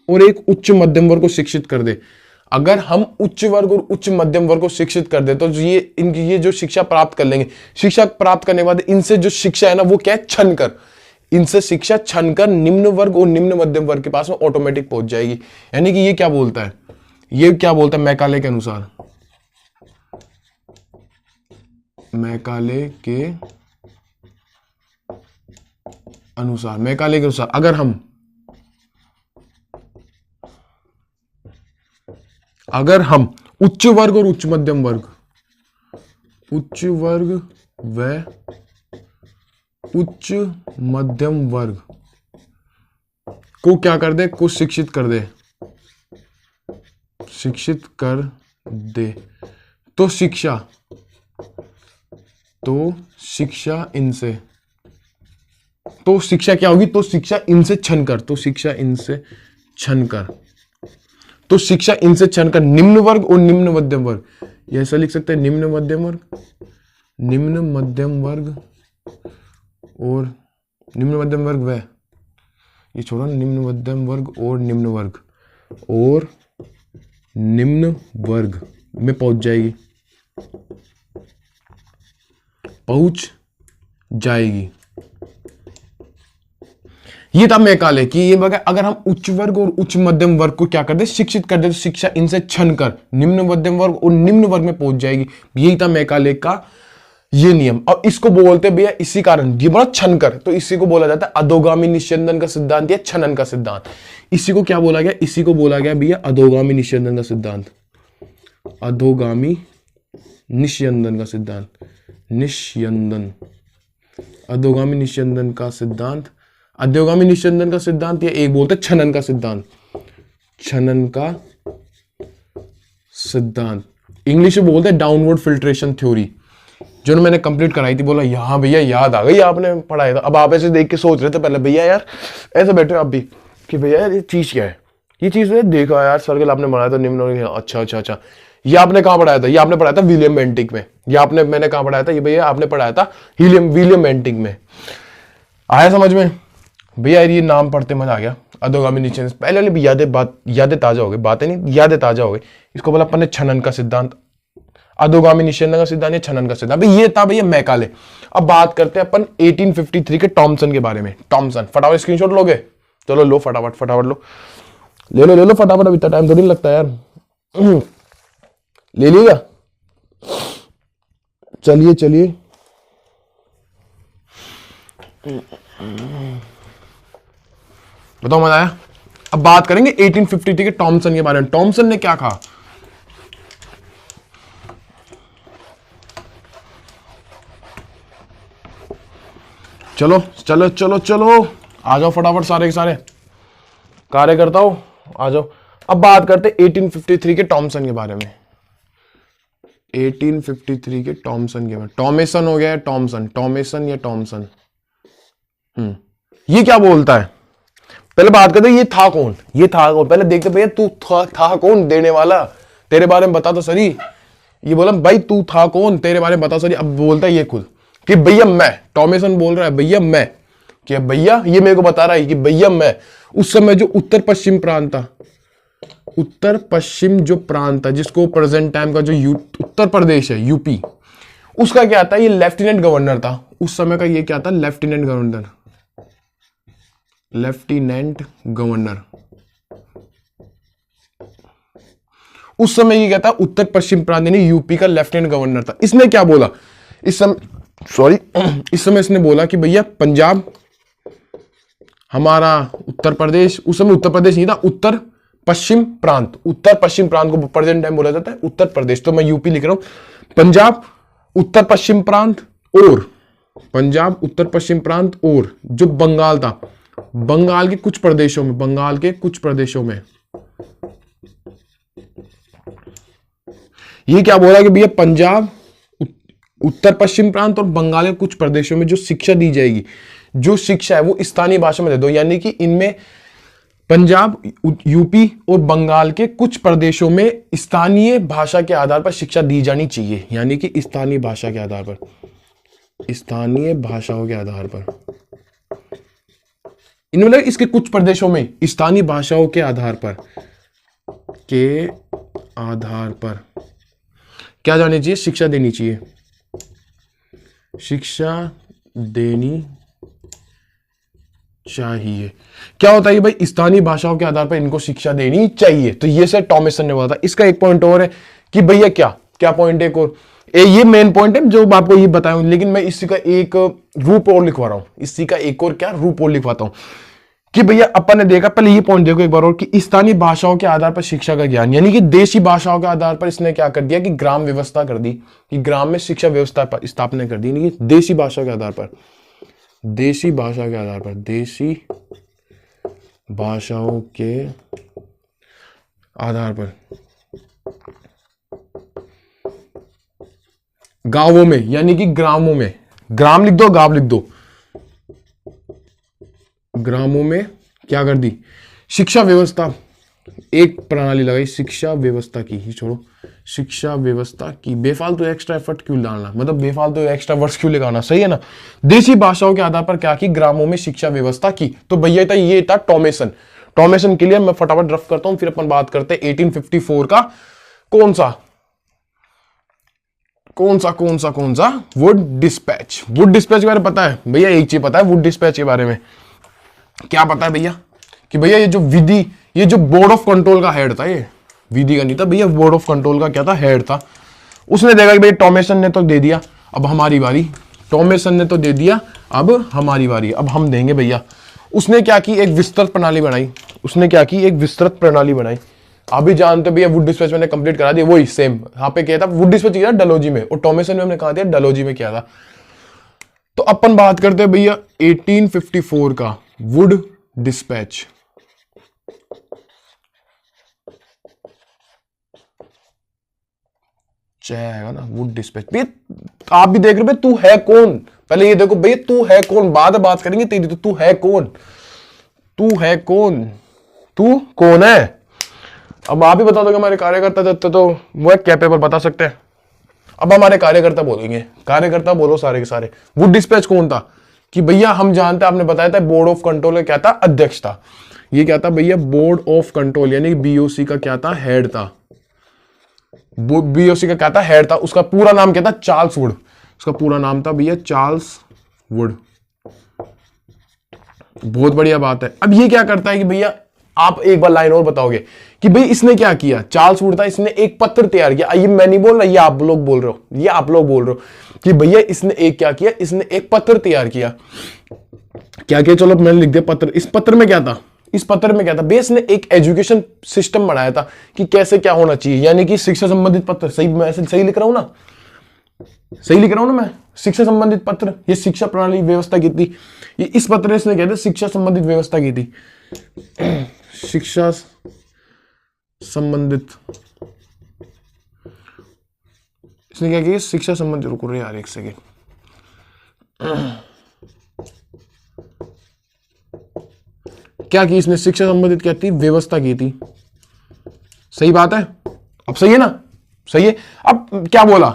और एक उच्च मध्यम वर्ग को शिक्षित कर दे, अगर हम उच्च वर्ग और उच्च मध्यम वर्ग को शिक्षित कर दे तो ये जो शिक्षा प्राप्त कर लेंगे, शिक्षा प्राप्त करने के बाद इनसे जो शिक्षा है ना वो क्या है, छन कर, इनसे शिक्षा छन कर निम्न वर्ग और निम्न मध्यम वर्ग के पास में ऑटोमेटिक पहुंच जाएगी। यानी कि ये क्या बोलता है, ये क्या बोलता है मैकाले के अनुसार, मैकाले के अनुसार, मैकाले के अनुसार अगर हम उच्च वर्ग और उच्च मध्यम वर्ग, उच्च वर्ग व उच्च मध्यम वर्ग को क्या कर दे, को शिक्षित कर दे, शिक्षित कर दे, तो शिक्षा इनसे, तो शिक्षा क्या होगी, तो शिक्षा इनसे छन कर, तो शिक्षा इनसे छन कर, तो शिक्षा इनसे छन कर निम्न वर्ग और निम्न मध्यम वर्ग, ये ऐसा लिख सकते हैं निम्न मध्यम वर्ग, निम्न मध्यम वर्ग और निम्न मध्यम वर्ग वह, ये छोड़ो, निम्न मध्यम वर्ग और निम्न वर्ग और निम्न वर्ग में पहुंच जाएगी। ये था मैकाले कि ये अगर हम उच्च वर्ग और उच्च मध्यम वर्ग को क्या कर दे, शिक्षित कर दे, तो शिक्षा इनसे छन कर निम्न मध्यम वर्ग और निम्न वर्ग में पहुंच जाएगी। यही था मैकाले का ये नियम। और इसको बोलते भैया इसी कारण, ये बड़ा छन कर, तो इसी को बोला जाता है अधोगामी निस्यंदन का सिद्धांत या छनन का सिद्धांत। इसी को क्या बोला गया, इसी को बोला गया भैया अधोगामी निस्यंदन का सिद्धांत, अधोगामी निस्यंदन का सिद्धांत, निस्यंदन, अधोगामी निस्यंदन का सिद्धांत, अधोगामी निस्यंदन का सिद्धांत या एक बोलते छनन का सिद्धांत, छनन का सिद्धांत। इंग्लिश में बोलते हैं डाउनवर्ड फिल्ट्रेशन थ्योरी, जो मैंने कंप्लीट कराई थी। बोला यहाँ भैया याद आ गई, आपने पढ़ाया था। अब आप ऐसे देख के सोच रहे थे पहले भैया यार ऐसे बैठे आप भी कि भैया यार ये चीज क्या है, ये चीज देखा यार सर्किल आपने बनाया था निम्न, अच्छा, ये आपने कहाँ पढ़ाया था, ये आपने पढ़ाया था विलियम बेंटिक में, ये मैंने कहाँ पढ़ाया था, ये भैया आपने पढ़ाया था विलियम बेंटिक में। आया समझ में भैया, ये नाम पढ़ते मजा आ गया। अधोगामी निस्यंदन, पहले वाली भी यादें ताजा हो गई, बातें नहीं, यादें ताजा हो गई। इसको बोला अपन ने छनन का सिद्धांत, अधोगामी निस्यंदन का सिद्धांत या छनन का सिद्धांत। ये था भैया मैकाले। अब बात करते हैं अपन 1853 के टॉमसन के बारे में। टॉमसन, फटाफट स्क्रीनशॉट लोगे, चलो लो फटाफट लो, ले लो फटाफट, अभी इतना टाइम थोड़ी लगता है यार, ले लिएगा। चलिए बताओ, मजा आया। अब बात करेंगे 1853 के टॉमसन के बारे में। टॉमसन ने क्या कहा, चलो आ जाओ फटाफट, सारे के सारे कार्यकर्ता हो आ जाओ। अब बात करते 1853 के टॉमसन के बारे में। 1853 के टॉमसन के बारे में, टॉमेसन हो गया, टॉमेसन या टॉमसन। ये क्या बोलता है, पहले बात करते ये था कौन, पहले देखते भैया तू था कौन देने वाला, तेरे बारे में बता तो सही। ये बोला भाई तू था कौन, तेरे बारे में बता सही। अब बोलता है ये खुद कि भैया मैं, टॉमेसन बोल रहा है भैया मैं, कि भैया ये मेरे को बता रहा है कि भैया मैं। उस समय जो उत्तर पश्चिम प्रांत था, उत्तर पश्चिम जो प्रांत था, जिसको प्रेजेंट टाइम का जो उत्तर प्रदेश है, यूपी, उसका क्या था, ये लेफ्टिनेंट गवर्नर था। उस समय का ये क्या था, लेफ्टिनेंट गवर्नर, लेफ्टिनेंट गवर्नर। उस समय ये क्या था, उत्तर पश्चिम प्रांत यानी यूपी का लेफ्टिनेंट गवर्नर था। इसने क्या बोला इस समय, सॉरी इस समय इसने बोला कि भैया पंजाब हमारा उत्तर प्रदेश, उस समय उत्तर प्रदेश नहीं था, उत्तर पश्चिम प्रांत, उत्तर पश्चिम प्रांत को प्रेजेंट टाइम बोला जाता है उत्तर प्रदेश, तो मैं यूपी लिख रहा हूं। पंजाब उत्तर पश्चिम प्रांत और पंजाब उत्तर पश्चिम प्रांत और जो बंगाल था, बंगाल के कुछ प्रदेशों में, बंगाल के कुछ प्रदेशों में ये क्या बोला कि भैया पंजाब उत्तर पश्चिम प्रांत और बंगाल के कुछ प्रदेशों में जो शिक्षा दी जाएगी, जो शिक्षा है वो स्थानीय भाषा में दे दो, यानी कि इनमें पंजाब, यूपी और बंगाल के कुछ प्रदेशों में स्थानीय भाषा के आधार पर शिक्षा दी जानी चाहिए, यानी कि स्थानीय भाषा के आधार पर, स्थानीय भाषाओं के आधार पर, इनमें मतलब इसके कुछ प्रदेशों में स्थानीय भाषाओं के आधार पर, के आधार पर क्या जानी चाहिए, शिक्षा देनी चाहिए, शिक्षा देनी चाहिए। क्या होता है भाई, स्थानीय भाषाओं के आधार पर इनको शिक्षा देनी चाहिए, तो ये सर टॉमसन ने बोला था। इसका एक पॉइंट और है कि भैया क्या क्या पॉइंट है, एक और ये मेन पॉइंट है जो आपको ये बताया, लेकिन मैं इसी का एक रूप और लिखवा रहा हूं, इसी का एक और क्या रूप और लिखवाता हूं कि भैया अपन ने देखा, पहले ये पॉइंट देखो एक बार और कि स्थानीय भाषाओं के आधार पर शिक्षा का ज्ञान, यानी कि देशी भाषाओं के आधार पर इसने क्या कर दिया कि ग्राम व्यवस्था कर दी, कि ग्राम में शिक्षा व्यवस्था स्थापना कर दी, यानी कि देशी भाषा के आधार पर, देशी भाषा के आधार पर, देशी भाषाओं के आधार पर गांवों में, यानी कि ग्रामों में, ग्राम लिख दो, गांव लिख दो, ग्रामों में क्या कर दी, शिक्षा व्यवस्था, एक प्रणाली लगाई शिक्षा व्यवस्था की, ही छोड़ो, शिक्षा व्यवस्था की, बेफालतू एक्स्ट्रा एफर्ट क्यों डालना, मतलब बेफालतू एक्स्ट्रा वर्ड्स क्यों लगाना, सही है ना। देशी भाषाओं के आधार पर क्या की, ग्रामों में शिक्षा व्यवस्था की। तो भैया था, ये था टॉमेसन। टॉमेसन के लिए मैं फटाफट रफ करता हूं, फिर अपन बात करते हैं 1854 का कौन सा वुड डिस्पैच। वुड डिस्पैच के बारे में पता है भैया, एक चीज पता है वुड डिस्पैच के बारे में, क्या पता है भैया कि भैया ये जो विधि, ये जो बोर्ड ऑफ कंट्रोल का हेड था, ये विधि का नहीं था भैया, बोर्ड ऑफ कंट्रोल का क्या था, हेड था। उसने देखा कि भैया टॉमेसन ने तो दे दिया, अब हमारी बारी, टॉमेसन ने तो दे दिया, अब हमारी बारी, अब हम देंगे भैया। उसने क्या की, एक विस्तृत प्रणाली बनाई, उसने क्या की, एक विस्तृत प्रणाली बनाई। आप भी जानते हो भैया वुड डिस्पैच मैंने कंप्लीट करा दिया, वही सेम यहाँ पे किया था, वुड डिस्पैच किया डलहौजी में, और टॉमेसन में हमने कहा दिया डलहौजी में किया था। तो अपन बात करते हैं भैया 1854 का वुड डिस्पैच। है ना वुड डिस्पैच। भैया आप भी देख रहे हो, तू है कौन, पहले ये देखो भैया तू है कौन, बाद में बात करेंगे तेरी, तो तू है कौन, तू है कौन, तू कौन है। अब आप ही बता दोगे हमारे कार्यकर्ता तो वो क्या पेपर बता सकते हैं। अब हमारे कार्यकर्ता बोलेंगे, कार्यकर्ता बोलो सारे के सारे। वुड डिस्पैच कौन था कि भैया हम जानते हैं, आपने बताया था बोर्ड ऑफ कंट्रोल का क्या था, अध्यक्ष था। ये क्या था भैया, बोर्ड ऑफ कंट्रोल यानी बीओसी का क्या था, हेड था। बीओसी का क्या था, हेड था। उसका पूरा नाम क्या था, चार्ल्स वुड। उसका पूरा नाम था भैया चार्ल्स वुड। बहुत बढ़िया बात है। अब ये क्या करता है कि भैया आप एक बार लाइन और बताओगे कि भाई इसने क्या किया, चार्ल्स वुड था, इसने एक पत्र तैयार किया। ये मैं नहीं बोल रहा, ये आप लोग बोल रहे हो, ये आप लोग बोल रहे हो कि भैया इसने एक क्या किया, इसने एक पत्र तैयार किया। क्या किया, चलो मैंने लिख दिया पत्र। इस पत्र में क्या था, इस पत्र में क्या था, बेस ने एक एजुकेशन सिस्टम बनाया था कि कैसे क्या होना चाहिए, यानी कि शिक्षा संबंधित पत्र। सही, मैं सही लिख रहा हूं ना, सही लिख रहा हूं ना मैं, शिक्षा संबंधित पत्र। ये शिक्षा प्रणाली व्यवस्था की थी, ये इस पत्र इसने कहते शिक्षा संबंधित व्यवस्था की थी। शिक्षा संबंधित, इसने क्या किया, शिक्षा संबंधित, रुको रे यार एक सेकेंड, क्या की इसने, शिक्षा संबंधित क्या थी, व्यवस्था की थी। सही बात है, अब सही है ना, सही है। अब क्या बोला,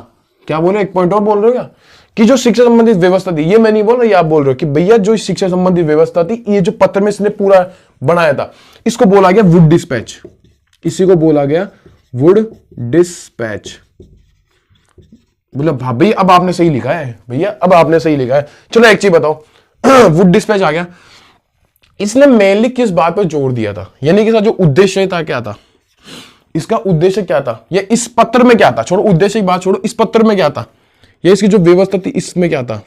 क्या बोले, एक पॉइंट और बोल रहे हो क्या कि जो शिक्षा संबंधित व्यवस्था थी, ये मैं नहीं बोल रहा, ये आप बोल रहे हो कि भैया जो शिक्षा संबंधित व्यवस्था थी, ये जो पत्र में इसने पूरा बनाया था, इसको बोला गया वुड डिस्पैच। इसी को बोला गया वुड डिस्पैच। बोला हाँ भैया अब आपने सही लिखा है, भैया अब आपने सही लिखा है। चलो एक चीज बताओ वुड डिस्पैच आ गया, इसने मेनली किस बात पर जोर दिया था, यानी कि इसका जो उद्देश्य था क्या था, इसका उद्देश्य क्या था, या इस पत्र में क्या था, छोड़ो उद्देश्य की बात छोड़ो, इस पत्र में क्या था, या इसकी जो व्यवस्था थी इसमें क्या था।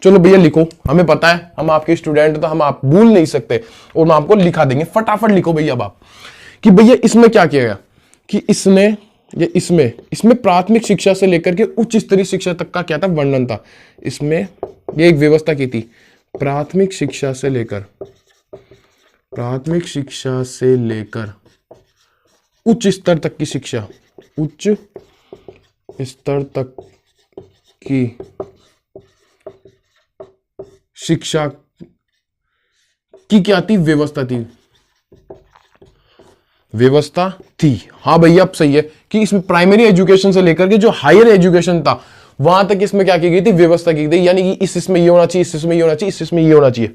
चलो भैया लिखो, हमें पता है, हम आपके स्टूडेंट तो हम आप भूल नहीं सकते, और हम आपको लिखा देंगे, फटाफट लिखो भैया अब आप कि भैया इसमें क्या किया गया, कि इसने ये इसमें इसमें प्राथमिक शिक्षा से लेकर के उच्च स्तरीय शिक्षा तक का क्या था, वर्णन था। इसमें ये एक व्यवस्था की थी, प्राथमिक शिक्षा से लेकर उच्च स्तर तक की शिक्षा, उच्च स्तर तक की शिक्षा की क्या थी, व्यवस्था थी। हाँ भैया अब सही है कि इसमें प्राइमरी एजुकेशन से लेकर के जो हायर एजुकेशन था वहां तक इसमें क्या की गई थी, व्यवस्था की गई, यानी कि इसमें ये होना चाहिए, इसमें ये होना चाहिए, इसमें ये होना चाहिए।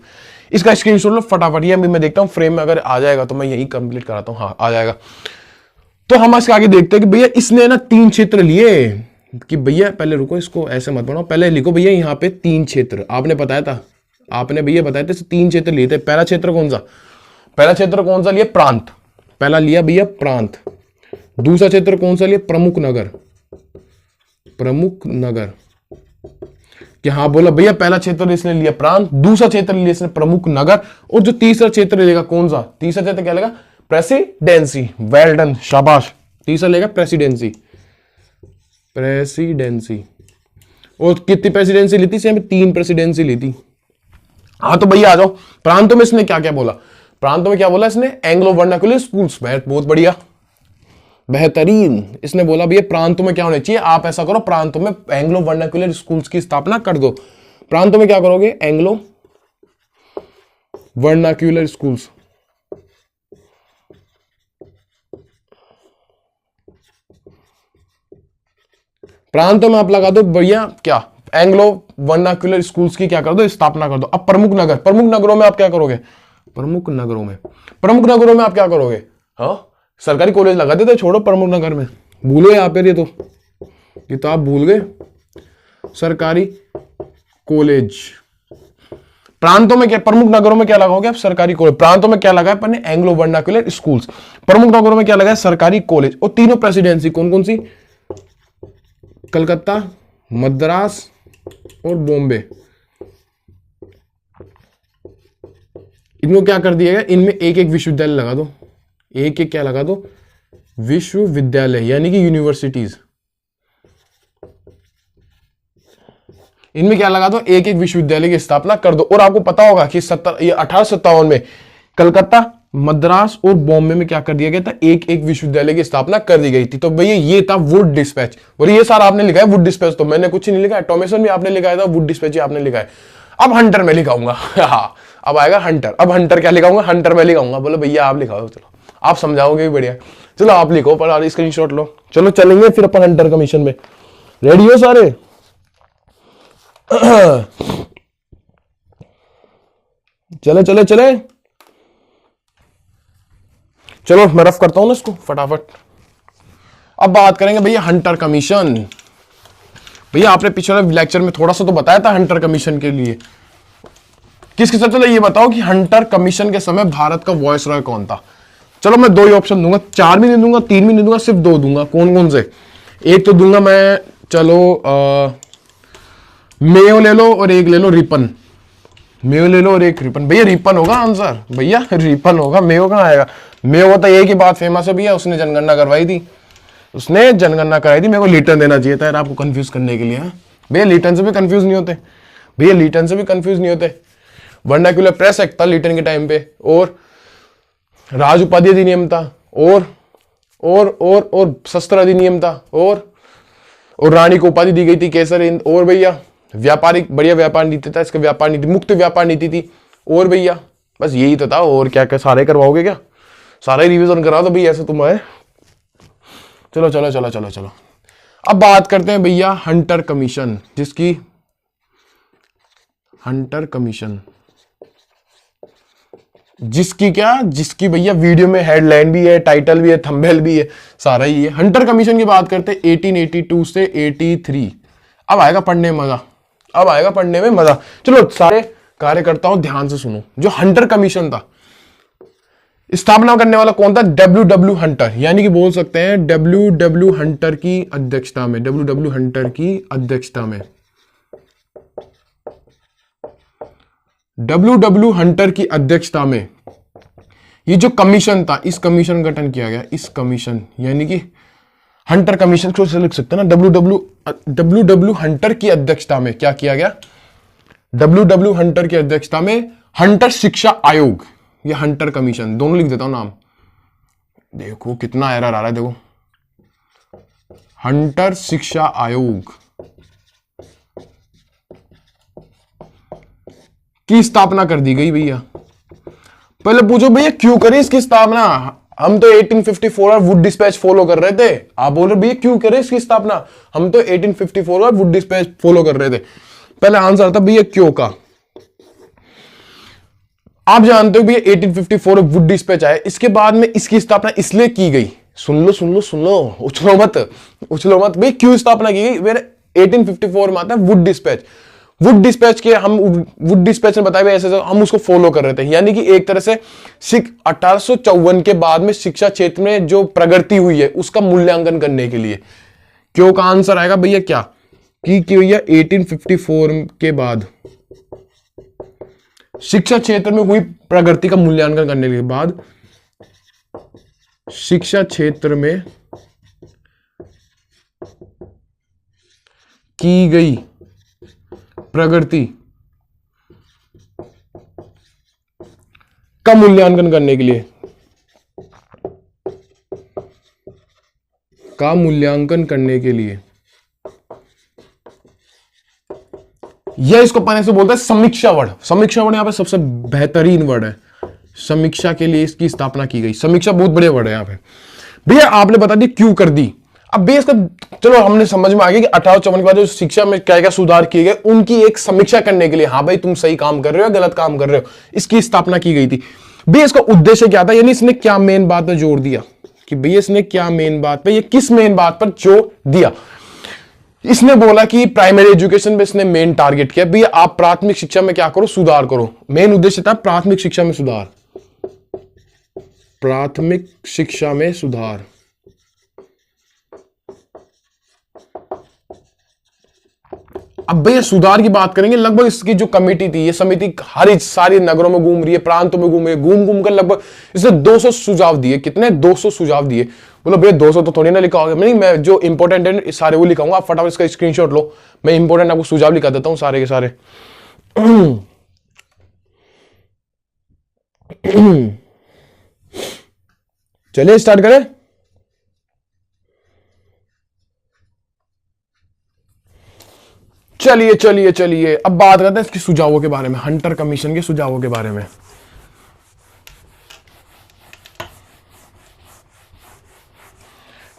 इसका स्क्रीनशॉट लो फटाफट, ये मैं देखता हूं फ्रेम में अगर आ जाएगा तो मैं यही कंप्लीट कराता हूं। हाँ आ जाएगा। तो हम इसके आगे देखते हैं कि भैया इसने ना 3 क्षेत्र लिए, कि भैया पहले रुको, इसको ऐसे मत बनाओ, पहले लिखो भैया यहाँ पे 3 क्षेत्र आपने बताया था, आपने भैया बताया था 3 क्षेत्र लिए थे। पहला क्षेत्र कौन सा लिया, प्रांत, पहला लिया भैया प्रांत। दूसरा क्षेत्र कौन सा लिया, प्रमुख नगर। कि हाँ बोला भैया पहला क्षेत्र इसने लिया प्रांत, दूसरा क्षेत्र लिया इसने प्रमुख नगर, और जो तीसरा क्षेत्र लेगा कौन सा, तीसरा क्षेत्र क्या लेगा, प्रेसिडेंसी। वेल डन, शाबाश। तीसरा लेगा प्रेसिडेंसी। और कितनी प्रेसिडेंसी ली थी, 3 प्रेसिडेंसी ली थी। हाँ तो भैया आ जाओ, प्रांतों में इसने क्या क्या बोला, प्रांतों में क्या बोला इसने, एंग्लो वर्नाक्युलर स्कूल्स। बहुत बढ़िया, बेहतरीन। इसने बोला भैया प्रांतों में क्या होने चाहिए, आप ऐसा करो प्रांतों में एंग्लो वर्नाक्युलर स्कूल्स की स्थापना कर दो। प्रांतों में क्या करोगे, एंग्लो वर्नाक्युलर स्कूल्स। प्रांतों में आप लगा दो भैया क्या, एंग्लो वर्नाक्युलर स्कूल्स की क्या कर दो, स्थापना कर दो। अब प्रमुख नगरों में आप क्या करोगे, प्रमुख नगरों में आप क्या करोगे, हाँ सरकारी कॉलेज लगा देते, छोड़ो प्रमुख नगर में, भूलो यहाँ पे, ये तो आप भूल गए, सरकारी कॉलेज। प्रांतों में क्या, प्रमुख नगरों में क्या लगाओगे आप, सरकारी कॉलेज। प्रांतों में क्या लगाया अपन ने, एंग्लो वर्नाक्युलर स्कूल्स। प्रमुख नगरों में क्या लगाया, सरकारी कॉलेज। और तीनों प्रेसिडेंसी कौन कौन सी, कलकत्ता, मद्रास और बॉम्बे। इनको क्या कर दिया गया, इनमें एक एक विश्वविद्यालय लगा दो, एक एक क्या लगा दो, विश्वविद्यालय यानी कि यूनिवर्सिटीज। इनमें क्या लगा दो, एक एक विश्वविद्यालय की स्थापना कर दो। और आपको पता होगा कि 1857 में कलकत्ता, मद्रास और बॉम्बे में क्या कर दिया गया था, एक एक विश्वविद्यालय की स्थापना कर दी गई थी। तो भैया ये था वुड डिस्पैच। और ये सारा आपने लिखा है वुड डिस्पैच, तो मैंने कुछ नहीं लिखा है, टॉमेसन भी आपने लिखा था, वुड डिस्पैच आपने लिखा है। अब हंटर में लिखाऊंगा हाँ अब आएगा हंटर। अब हंटर क्या लिखाऊंगा, हंटर में लिखाऊंगा। बोलो भैया आप लिखाओ, चलो आप समझाओगे भी बढ़िया, चलो आप लिखो, पर स्क्रीनशॉट लो। चलो चलेंगे फिर अपन हंटर कमीशन में। रेडी हो सारे चले चले चले, चलो मैं रफ करता हूं ना इसको फटाफट। अब बात करेंगे भैया हंटर कमीशन। भैया आपने पिछले लेक्चर में थोड़ा सा तो बताया था हंटर कमीशन के लिए, किसके साथ। चलो ये बताओ कि हंटर कमीशन के समय भारत का वॉइसरॉय कौन था। चलो मैं 2 ही ऑप्शन दूंगा, 4 भी नहीं दूंगा, 3 भी नहीं दूंगा, सिर्फ 2 दूंगा। कौन कौन से, एक तो दूंगा मैं, चलो मेयो ले लो और एक ले लो रिपन। मेयो ले लो और एक रिपन। भैया रिपन होगा आंसर, भैया रिपन होगा, मेयो कहां आएगा। मेयो होता एक ही बात फेमस है भैया, उसने जनगणना करवाई थी, उसने जनगणना कराई थी। मेरे को लिटन देना चाहिए था यार आपको कंफ्यूज करने के लिए। भैया लिटन से भी कंफ्यूज नहीं होते, भैया लिटन से भी कंफ्यूज नहीं होते। वर्नाक्युलर प्रेस एक्ट था लिटन के टाइम पे, और राज उपाधि अधिनियम था, और शस्त्र अधिनियम था, और रानी को उपाधि दी गई थी केसर हिंद। और भैया व्यापारिक बढ़िया व्यापार नीति था इसका, व्यापार नीति, मुक्त व्यापार नीति थी। और भैया बस यही तो था, और क्या क्या सारे करवाओगे क्या, सारा ही रिवीजन करा दो भैया ऐसे तुम आए। चलो चलो चलो चलो चलो, अब बात करते हैं भैया हंटर कमीशन, जिसकी हंटर कमीशन जिसकी क्या, जिसकी भैया वीडियो में हेडलाइन भी है, टाइटल भी है, थंबनेल भी है, सारा ही है। हंटर कमीशन की बात करते हैं 1882 से 83। अब आएगा पढ़ने में मजा, अब आएगा पढ़ने में मजा। चलो सारे कार्यकर्ताओं ध्यान से सुनो। जो हंटर कमीशन था, स्थापना करने वाला कौन था? डब्ल्यू हंटर, यानी कि बोल सकते हैं डब्ल्यू हंटर की अध्यक्षता में, डब्ल्यू हंटर की अध्यक्षता में, डब्ल्यू हंटर की अध्यक्षता में ये जो कमीशन था, इस कमीशन का गठन किया गया। इस कमीशन यानी कि हंटर कमीशन को लिख सकते हैं ना, डब्ल्यू हंटर की अध्यक्षता में क्या किया गया? डब्ल्यू हंटर की अध्यक्षता में हंटर शिक्षा आयोग या हंटर कमीशन, दोनों लिख देता हूं नाम। देखो कितना एरर आ रहा है, देखो हंटर शिक्षा आयोग की स्थापना कर दी गई भैया। पहले पूछो भैया क्यों करें इसकी स्थापना? हम तो 1854 और वुड डिस्पैच फॉलो कर रहे थे। आप बोल रहे भैया क्यों करें इसकी स्थापना? हम तो 1854 और वुड डिस्पैच फॉलो कर रहे थे। पहले आंसर था भैया क्यों का। आप जानते हो भैया 1854 वुड डिस्पैच आया, इसके बाद में इसकी स्थापना इसलिए की गई। सुन लो सुन लो सुन लो, उछलो मत उछलो मत। भाई क्यों स्थापना की गई? 1854 में आता है वुड डिस्पैच। वुड डिस्पैच के हम वुड डिस्पैच ने बताया ऐसे हम उसको फॉलो कर रहे थे, यानी कि एक तरह से 1854 के बाद में शिक्षा क्षेत्र में जो प्रगति हुई है उसका मूल्यांकन करने के लिए। क्यों का आंसर आएगा भैया क्या कि भैया 1854 के बाद शिक्षा क्षेत्र में हुई प्रगति का मूल्यांकन करने के बाद शिक्षा क्षेत्र में की गई प्रगति का मूल्यांकन करने के लिए, का मूल्यांकन करने के लिए यह इसको पढ़ने से बोलता है समीक्षा वर्ड। समीक्षा वर्ड यहां पे सबसे बेहतरीन वर्ड है। समीक्षा के लिए इसकी स्थापना की गई। समीक्षा बहुत बड़े वर्ड है यहां पे। भैया आपने बता दी क्यों कर दी। अब भैया इसका चलो हमने समझ में आ गया कि 1854 के बाद जो शिक्षा में क्या क्या सुधार किए गए उनकी एक समीक्षा करने के लिए, हाँ भाई तुम सही काम कर रहे हो, गलत काम कर रहे हो, इसकी स्थापना की गई थी। भैया इसका उद्देश्य क्या था, यानी इसने क्या मेन बात पर जोर दिया कि भैया इसने क्या मेन बात पर, ये किस मेन बात पर जोर दिया। इसने बोला कि प्राइमरी एजुकेशन में इसने मेन टारगेट किया, भैया आप प्राथमिक शिक्षा में क्या करो, सुधार करो। मेन उद्देश्य था प्राथमिक शिक्षा में सुधार, प्राथमिक शिक्षा में सुधार। अब भैया सुधार की बात करेंगे, लगभग इसकी जो कमेटी थी, ये समिति हर सारी नगरों में घूम रही है, प्रांतों में घूम रही है, घूम घूम कर लगभग इसने 200 सुझाव दिए। कितने? 200 सुझाव दिए। बोलो भैया 200 तो थोड़ी ना लिखा होगा। नहीं, मैं जो इंपॉर्टेंट है सारे वो लिखाऊंगा, आप फटाफट इसका स्क्रीनशॉट लो। मैं इंपॉर्टेंट आपको सुझाव लिखा देता हूं सारे के सारे। चलिए स्टार्ट करें। चलिए चलिए चलिए अब बात करते हैं इसके सुझावों के बारे में, हंटर कमीशन के सुझावों के बारे में।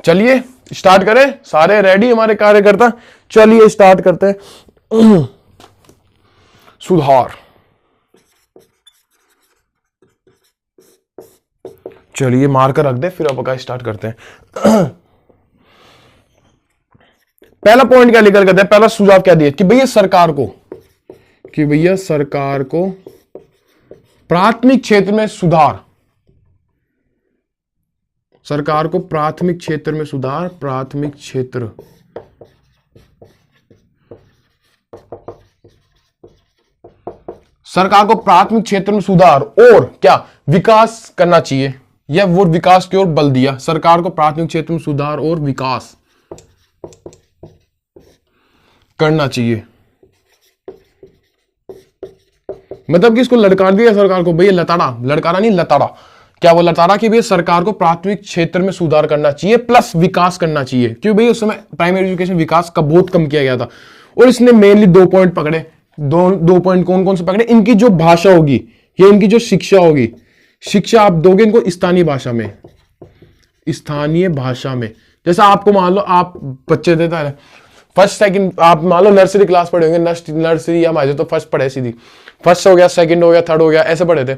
चलिए स्टार्ट करें। सारे रेडी हमारे कार्यकर्ता? चलिए स्टार्ट करते हैं। सुधार। चलिए मारकर रख दे, फिर अब स्टार्ट करते हैं। पहला पॉइंट क्या लेकर करते हैं, पहला सुझाव क्या दिया कि भैया सरकार को प्राथमिक क्षेत्र में सुधार, सरकार को प्राथमिक क्षेत्र में सुधार, प्राथमिक क्षेत्र सरकार को प्राथमिक क्षेत्र में सुधार और क्या विकास करना चाहिए, या वो विकास की ओर बल दिया। सरकार को प्राथमिक क्षेत्र में सुधार और विकास करना चाहिए। मतलब कि इसको लड़का दिया सरकार को, भैया लताड़ा, लड़कारा नहीं लताड़ा, क्या वो लताड़ा कि भैया सरकार को प्राथमिक क्षेत्र में सुधार करना चाहिए प्लस विकास करना चाहिए। क्यों भैया उस समय प्राइमरी एजुकेशन विकास का बहुत कम किया गया था। और इसने मेनली 2 पॉइंट पकड़े। दो पॉइंट कौन कौन से पकड़े? इनकी जो भाषा होगी या इनकी जो शिक्षा होगी, शिक्षा आप दोगे इनको स्थानीय भाषा में, स्थानीय भाषा में। जैसा आपको मान लो आप बच्चे देता है फर्स्ट सेकंड, आप मान लो नर्सरी क्लास पढ़े होंगे, नर्सरी या हमारे तो फर्स्ट पढ़े, सीधी फर्स्ट हो गया, सेकंड हो गया, थर्ड हो गया, ऐसे पढ़े थे।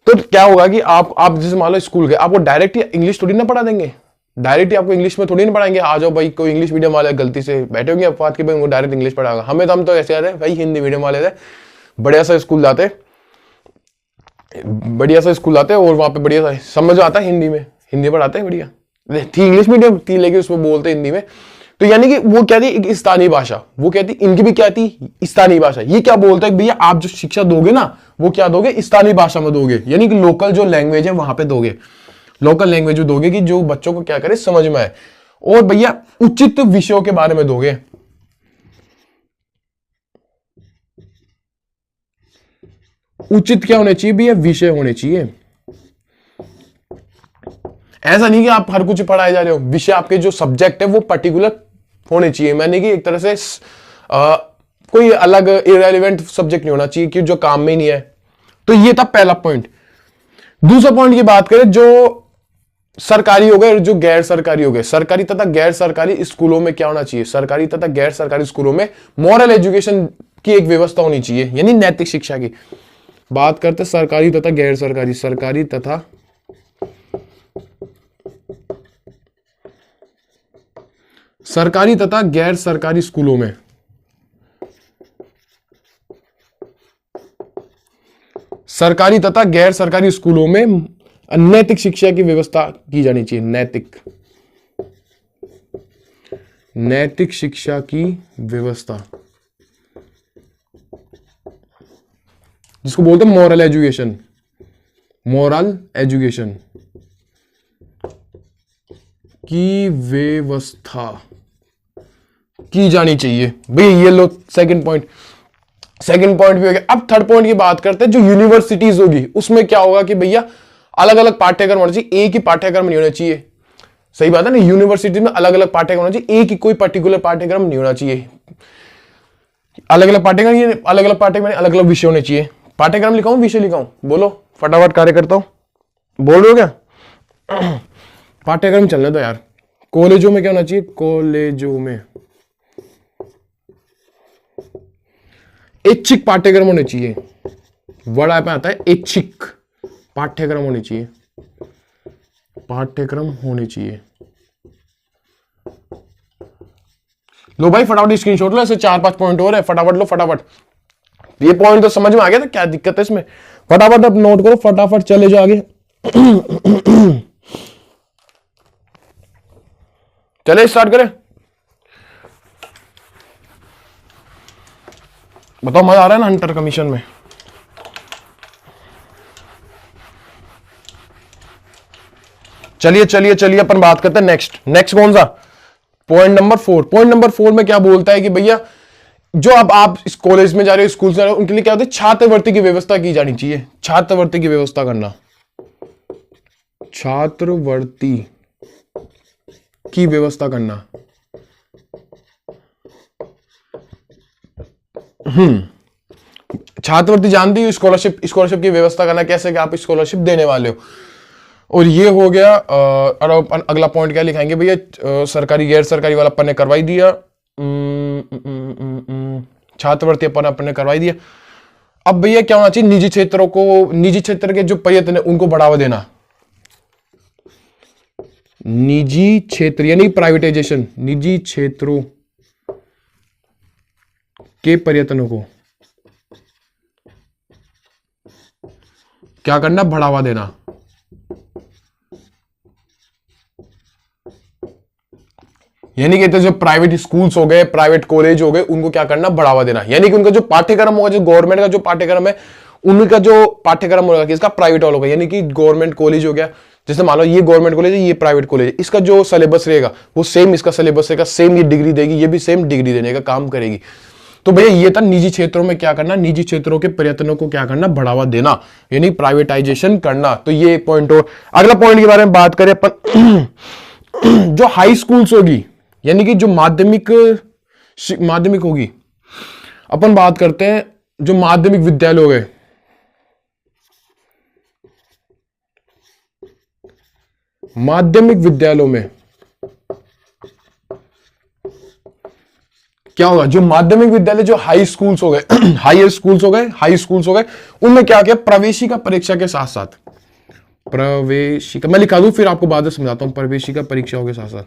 तो क्या होगा कि आप जैसे मान लो स्कूल गए, आपको डायरेक्ट इंग्लिश थोड़ी ना पढ़ा देंगे, डायरेक्ट आपको इंग्लिश में थोड़ी ना पढ़ाएंगे, आ जाओ भाई कोई इंग्लिश मीडियम वाले गलती से बैठे होंगे अफवाद के भाई उनको डायरेक्ट इंग्लिश पढ़ाएगा। हम तो ऐसे आते भाई हिंदी मीडियम वाले थे, बढ़िया सा स्कूल जाते, बढ़िया सा स्कूल जाते और वहां पे बढ़िया सा समझ आता है हिंदी में, हिंदी पढ़ाते हैं बढ़िया। थी इंग्लिश मीडियम थी लेकिन उसमें बोलते हिंदी में। तो यानी कि वो क्या थी, एक स्थानीय भाषा, वो क्या थी, इनकी भी क्या थी, स्थानीय भाषा। ये क्या बोलता है भैया आप जो शिक्षा दोगे ना वो क्या दोगे, स्थानीय भाषा में दोगे, यानी कि लोकल जो लैंग्वेज है वहां पे दोगे, लोकल लैंग्वेज दोगे कि जो बच्चों को क्या करे समझ में आए। और भैया उचित विषयों के बारे में दोगे, उचित क्या होने चाहिए भैया, विषय होने चाहिए। ऐसा नहीं कि आप हर कुछ पढ़ाए जा रहे हो, विषय आपके जो सब्जेक्ट है वो पर्टिकुलर होने चाहिए, मैंने कि एक तरह से कोई अलग इरेलीवेंट सब्जेक्ट नहीं होना चाहिए कि जो काम में नहीं है। तो ये था पहला पॉइंट। दूसरा पॉइंट की बात करें, जो सरकारी हो गए और जो गैर सरकारी हो गए, सरकारी तथा गैर सरकारी स्कूलों में क्या होना चाहिए, सरकारी तथा गैर सरकारी स्कूलों में मॉरल एजुकेशन की एक व्यवस्था होनी चाहिए, यानी नैतिक शिक्षा की बात करते। सरकारी तथा गैर सरकारी, सरकारी तथा सरकारी तथा गैर सरकारी स्कूलों में सरकारी तथा गैर सरकारी स्कूलों में नैतिक शिक्षा की व्यवस्था की जानी चाहिए। नैतिक शिक्षा की व्यवस्था, जिसको बोलते हैं मॉरल एजुकेशन, मॉरल एजुकेशन की व्यवस्था की जानी चाहिए। भैया ये लो सेकंड पॉइंट, सेकंड पॉइंट भी हो गया। अब थर्ड पॉइंट की बात करते हैं, जो यूनिवर्सिटीज होगी उसमें क्या होगा कि भैया अलग अलग पाठ्यक्रम होना चाहिए, एक ही पाठ्यक्रम नहीं होना चाहिए। सही बात है ना, यूनिवर्सिटी में अलग अलग पाठ्यक्रम होना चाहिए, एक ही कोई पर्टिकुलर पाठ्यक्रम नहीं होना चाहिए। अलग अलग पाठ्यक्रम, अलग अलग पाठ्यक्रम, अलग अलग विषय होने चाहिए। पाठ्यक्रम लिखाऊं विषय लिखाऊं, बोलो फटाफट कार्य करता हूं, बोल रहे हो क्या? पाठ्यक्रम चलने दो यार। कॉलेजों में क्या होना चाहिए, कॉलेजों में ऐच्छिक पाठ्यक्रम होने चाहिए। वर्ड आप आता है ऐच्छिक पाठ्यक्रम होने चाहिए, पाठ्यक्रम होने चाहिए। लो भाई फटाफट स्क्रीनशॉट लो, ऐसे 4-5 पॉइंट और है, फटाफट लो फटाफट। ये पॉइंट तो समझ में आ गया था, क्या दिक्कत है इसमें, फटाफट अब नोट करो, फटाफट चले जाओ आगे। चले स्टार्ट करें, बताओ मजा आ रहा है ना हंटर कमीशन में? चलिए चलिए चलिए अपन बात करते हैं नेक्स्ट कौन सा, पॉइंट नंबर 4। पॉइंट नंबर 4 में क्या बोलता है कि भैया जो अब आप इस कॉलेज में जा रहे हो, स्कूल जा रहे हो, उनके लिए क्या होता है, छात्रवृत्ति की व्यवस्था की जानी चाहिए। छात्रवृत्ति की व्यवस्था करना, छात्रवृत्ति की व्यवस्था करना। छात्रवृत्ति जानती हो, स्कॉलरशिप की व्यवस्था करना, कैसे कि आप स्कॉलरशिप देने वाले हो। और ये हो गया। और अगला पॉइंट क्या लिखाएंगे भैया, सरकारी गैर सरकारी वाला अपन ने करवाई दिया, छात्रवृत्ति अपन ने करवाई दिया। अब भैया क्या होना चाहिए, निजी क्षेत्रों को, निजी क्षेत्र के जो प्रयत्न है उनको बढ़ावा देना। निजी क्षेत्र यानी प्राइवेटाइजेशन, निजी क्षेत्रों के प्रयत्नों को क्या करना, बढ़ावा देना। यानी कि जो प्राइवेट स्कूल्स हो गए, प्राइवेट कॉलेज हो गए, उनको क्या करना, बढ़ावा देना। यानी कि उनका जो पाठ्यक्रम होगा, जो गवर्नमेंट का जो पाठ्यक्रम है, उनका जो पाठ्यक्रम होगा किसका, प्राइवेट वालों का। यानी कि गवर्नमेंट कॉलेज हो गया, जैसे मान लो ये गवर्नमेंट कॉलेज है, ये प्राइवेट कॉलेज है, इसका जो सिलेबस रहेगा वो सेम इसका सिलेबस रहेगा, सेम ये डिग्री देगी, ये भी सेम डिग्री देने का काम करेगी। तो भैया ये था निजी क्षेत्रों में क्या करना, निजी क्षेत्रों के प्रयत्नों को क्या करना, बढ़ावा देना, यानी प्राइवेटाइजेशन करना। तो ये पॉइंट। और अगला पॉइंट के बारे में बात करें अपन, जो हाई स्कूल्स होगी, यानी कि जो माध्यमिक होगी, अपन बात करते हैं जो माध्यमिक विद्यालय हो गए, माध्यमिक विद्यालयों में क्या होगा, जो माध्यमिक विद्यालय, जो हाई स्कूल्स हो गए हाई स्कूल्स हो गए, उनमें क्या क्या प्रवेशिका परीक्षा के साथ साथ, प्रवेशिका मैं लिखा दूं फिर आपको बाद में समझाता हूं, प्रवेशिका परीक्षाओं के साथ साथ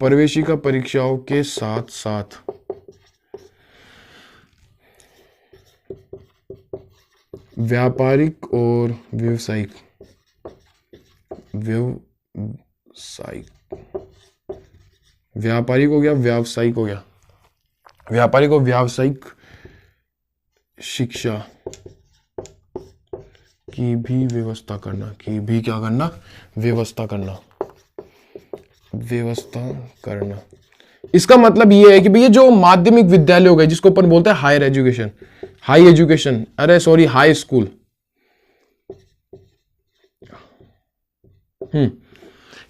प्रवेशिका परीक्षाओं के साथ साथ व्यापारिक और व्यावसायिक व्यापारिक हो गया, व्यावसायिक हो गया, व्यापारिक और व्यावसायिक शिक्षा की भी व्यवस्था करना, की भी क्या करना, व्यवस्था करना, व्यवस्था करना। इसका मतलब ये है कि भैया जो माध्यमिक विद्यालय हो गए, जिसको अपन बोलते हैं हायर एजुकेशन, हाई एजुकेशन, अरे सॉरी हाई स्कूल,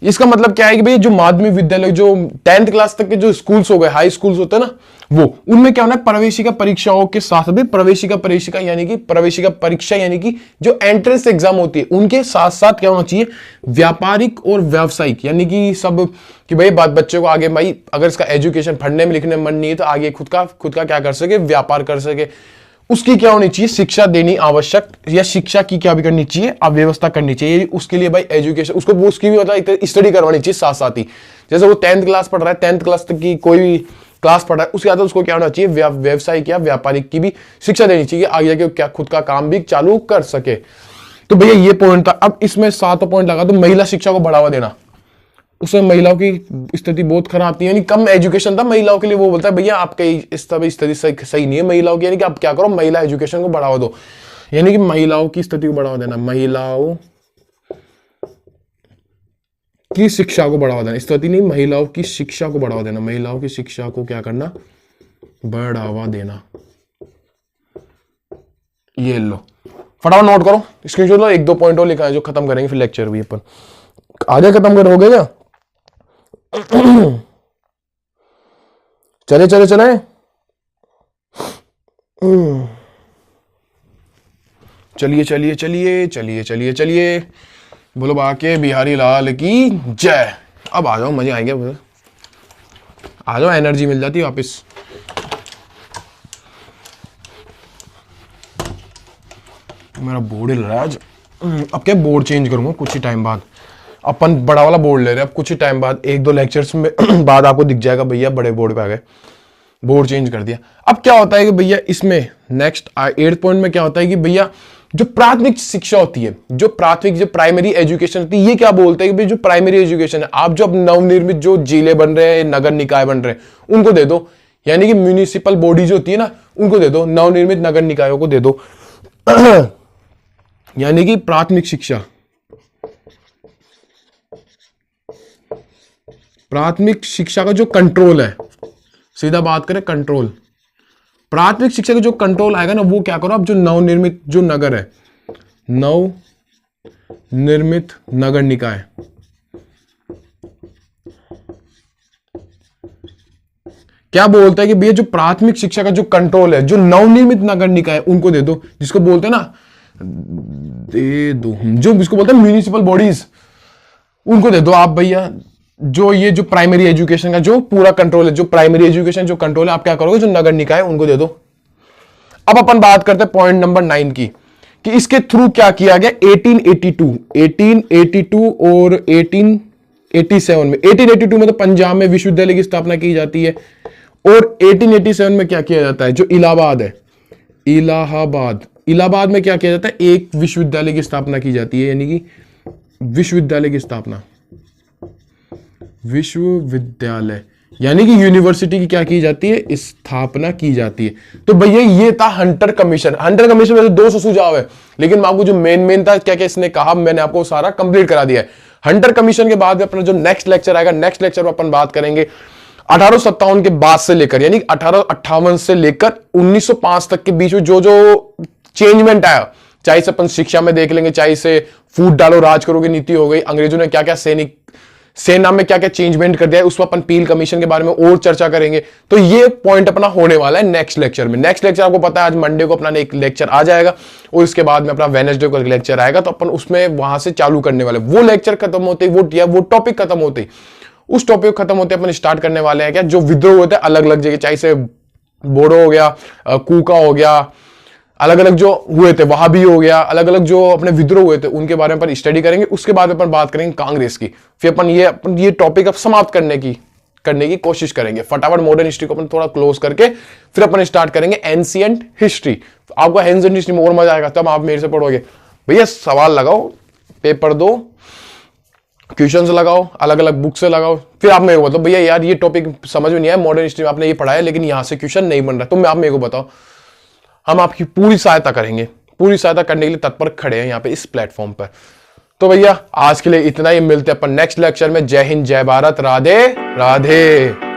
इसका मतलब क्या है कि भाई जो माध्यमिक विद्यालय, जो 10th क्लास तक के जो स्कूल्स हो गए, हाई स्कूल्स होते हैं ना, वो उनमें क्या होना है, प्रवेशिका परीक्षाओं के साथ भी प्रवेशिका परीक्षा यानी कि प्रवेशिका परीक्षा यानी कि जो एंट्रेंस एग्जाम होती है, उनके साथ साथ क्या होना चाहिए, व्यापारिक और व्यावसायिक, यानी कि सब कि भाई बच्चे को आगे भाई अगर इसका एजुकेशन पढ़ने में लिखने में मन नहीं है तो आगे खुद का क्या कर सके, व्यापार कर सके, उसकी क्या होनी चाहिए, शिक्षा देनी आवश्यक, या शिक्षा की क्या भी करनी चाहिए, अब व्यवस्था करनी चाहिए। उसके लिए भाई एजुकेशन उसको उसकी भी मतलब स्टडी करवानी चाहिए साथ साथ ही। जैसे वो 10th क्लास पढ़ रहा है, 10th क्लास तक की कोई भी क्लास पढ़ रहा है, उसके बाद उसको क्या होना चाहिए, व्यवसायिक या व्यापारिक की भी शिक्षा देनी चाहिए, आगे जाके क्या खुद का काम भी चालू कर सके। तो भैया ये पॉइंट था। अब इसमें 7वां पॉइंट लगा दो, महिला शिक्षा को बढ़ावा देना। उसमें महिलाओं की स्थिति बहुत खराब थी, यानी कम एजुकेशन था महिलाओं के लिए। वो बोलता है भैया आपके स्थिति सही नहीं है महिलाओं की, यानी कि आप क्या करो, महिला एजुकेशन को बढ़ावा दो, यानी कि महिलाओं की स्थिति को बढ़ावा देना, महिलाओं की शिक्षा को बढ़ावा देना, स्थिति नहीं, महिलाओं की शिक्षा को बढ़ावा देना, महिलाओं की शिक्षा को क्या करना, बढ़ावा देना। ये लो फटाफट नोट करो, स्क्रीनशॉट लो, 1-2 पॉइंट और लिखा है जो खत्म करेंगे फिर लेक्चर भी अपन आगे खत्म कर, हो गया क्या? चले चले चले चलिए चलिए चलिए चलिए चलिए चलिए, बोलो बाके बिहारी लाल की जय। अब आ जाओ, मजे आएंगे, आ जाओ, एनर्जी मिल जाती है वापस। मेरा बोर्ड हिल रहा है आज। अब क्या बोर्ड चेंज करूंगा कुछ ही टाइम बाद, अपन बड़ा वाला बोर्ड ले रहे हैं अब कुछ ही टाइम बाद, 1-2 लेक्चर्स में बाद आपको दिख जाएगा भैया बड़े बोर्ड पे आ गए, बोर्ड चेंज कर दिया। अब क्या होता है कि भैया इसमें नेक्स्ट 8th पॉइंट में क्या होता है कि भैया जो प्राथमिक शिक्षा होती है, जो प्राइमरी एजुकेशन होती है, ये क्या बोलते हैं कि जो प्राइमरी एजुकेशन है, आप जो अब नवनिर्मित जो जिले बन रहे हैं, नगर निकाय बन रहे हैं, उनको दे दो, यानी कि म्यूनिसिपल बॉडी जो होती है ना, उनको दे दो, नवनिर्मित नगर निकायों को दे दो। यानी कि प्राथमिक शिक्षा, प्राथमिक शिक्षा का जो कंट्रोल है, सीधा बात करें कंट्रोल, प्राथमिक शिक्षा का जो कंट्रोल आएगा ना, वो क्या करो, अब जो नवनिर्मित जो नगर है, नवनिर्मित नगर निकाय, क्या बोलता है कि भैया जो प्राथमिक शिक्षा का जो कंट्रोल है, जो नवनिर्मित नगर निकाय, उनको दे दो, जिसको बोलते हैं ना, दे दो, जो जिसको बोलते हैं म्यूनिसिपल बॉडीज, उनको दे दो आप भैया। जो ये जो प्राइमरी एजुकेशन का जो पूरा कंट्रोल है, जो प्राइमरी एजुकेशन जो कंट्रोल है, आप क्या करोगे, जो नगर निकाय उनको दे दो। अब अपन बात करते हैं पॉइंट नंबर 9 की, कि इसके थ्रू क्या किया गया 1882 और 1887 में। 1882 में तो पंजाब में विश्वविद्यालय की स्थापना की जाती है, और 1887 में क्या किया जाता है, जो इलाहाबाद है, इलाहाबाद में क्या किया जाता है, एक विश्वविद्यालय की स्थापना की जाती है, यानी कि विश्वविद्यालय की स्थापना, विश्वविद्यालय यानी कि यूनिवर्सिटी की क्या की जाती है, स्थापना की जाती है। तो भैया ये था हंटर कमीशन। हंटर कमीशन में तो 200 सुझाव है, लेकिन आपको जो मेन था क्या क्या इसने कहा, मैंने आपको सारा कंप्लीट करा दिया है। हंटर कमीशन के बाद अपना जो नेक्स्ट लेक्चर आएगा, नेक्स्ट लेक्चर में अपन बात करेंगे 1857 के बाद से लेकर, यानी 1858 से लेकर 1905 तक के बीच में जो जो चेंजमेंट आया, चाहे से अपन शिक्षा में देख लेंगे, चाहे से फूट डालो राज करोगे नीति हो गई, अंग्रेजों ने क्या क्या सैनिक सेना में क्या क्या चेंजमेंट कर दिया है, उस पर अपन पील कमीशन के बारे में और चर्चा करेंगे। तो ये पॉइंट अपना होने वाला है नेक्स्ट लेक्चर में। नेक्स्ट लेक्चर आपको पता है आज मंडे को अपना एक लेक्चर आ जाएगा और उसके बाद में अपना वेडनेसडे को लेक्चर आएगा, तो अपन उसमें वहां से चालू करने वाले। वो लेक्चर खत्म होते वो टॉपिक खत्म होते, उस टॉपिक खत्म होते अपन स्टार्ट करने वाले हैं क्या, जो विद्रोह होते हैं अलग अलग जगह, चाहे से बोडो हो गया, कूका हो गया, अलग अलग जो हुए थे वहां भी हो गया, अलग अलग जो अपने विद्रोह हुए थे उनके बारे में अपन स्टडी करेंगे। उसके बाद अपन बात करेंगे कांग्रेस की, फिर अपन ये टॉपिक अब समाप्त करने की कोशिश करेंगे। फटाफट मॉडर्न हिस्ट्री को अपन थोड़ा क्लोज करके फिर अपन स्टार्ट करेंगे एंशिएंट हिस्ट्री। आपको एंशिएंट हिस्ट्री में और मजा आएगा, तब आप मेरे से पढ़ोगे। भैया सवाल लगाओ, पेपर दो, क्वेश्चंस लगाओ, अलग अलग बुक से लगाओ, फिर आप मेरे को बताओ भैया यार ये टॉपिक समझ में नहीं आया, मॉडर्न हिस्ट्री में आपने ये पढ़ा है लेकिन यहां से क्वेश्चन नहीं बन रहा, तो आप मेरे को बताओ। हम आपकी पूरी सहायता करेंगे, पूरी सहायता करने के लिए तत्पर खड़े हैं यहाँ पे इस प्लेटफॉर्म पर। तो भैया आज के लिए इतना ही, मिलते हैं अपन नेक्स्ट लेक्चर में। जय हिंद, जय भारत, राधे राधे।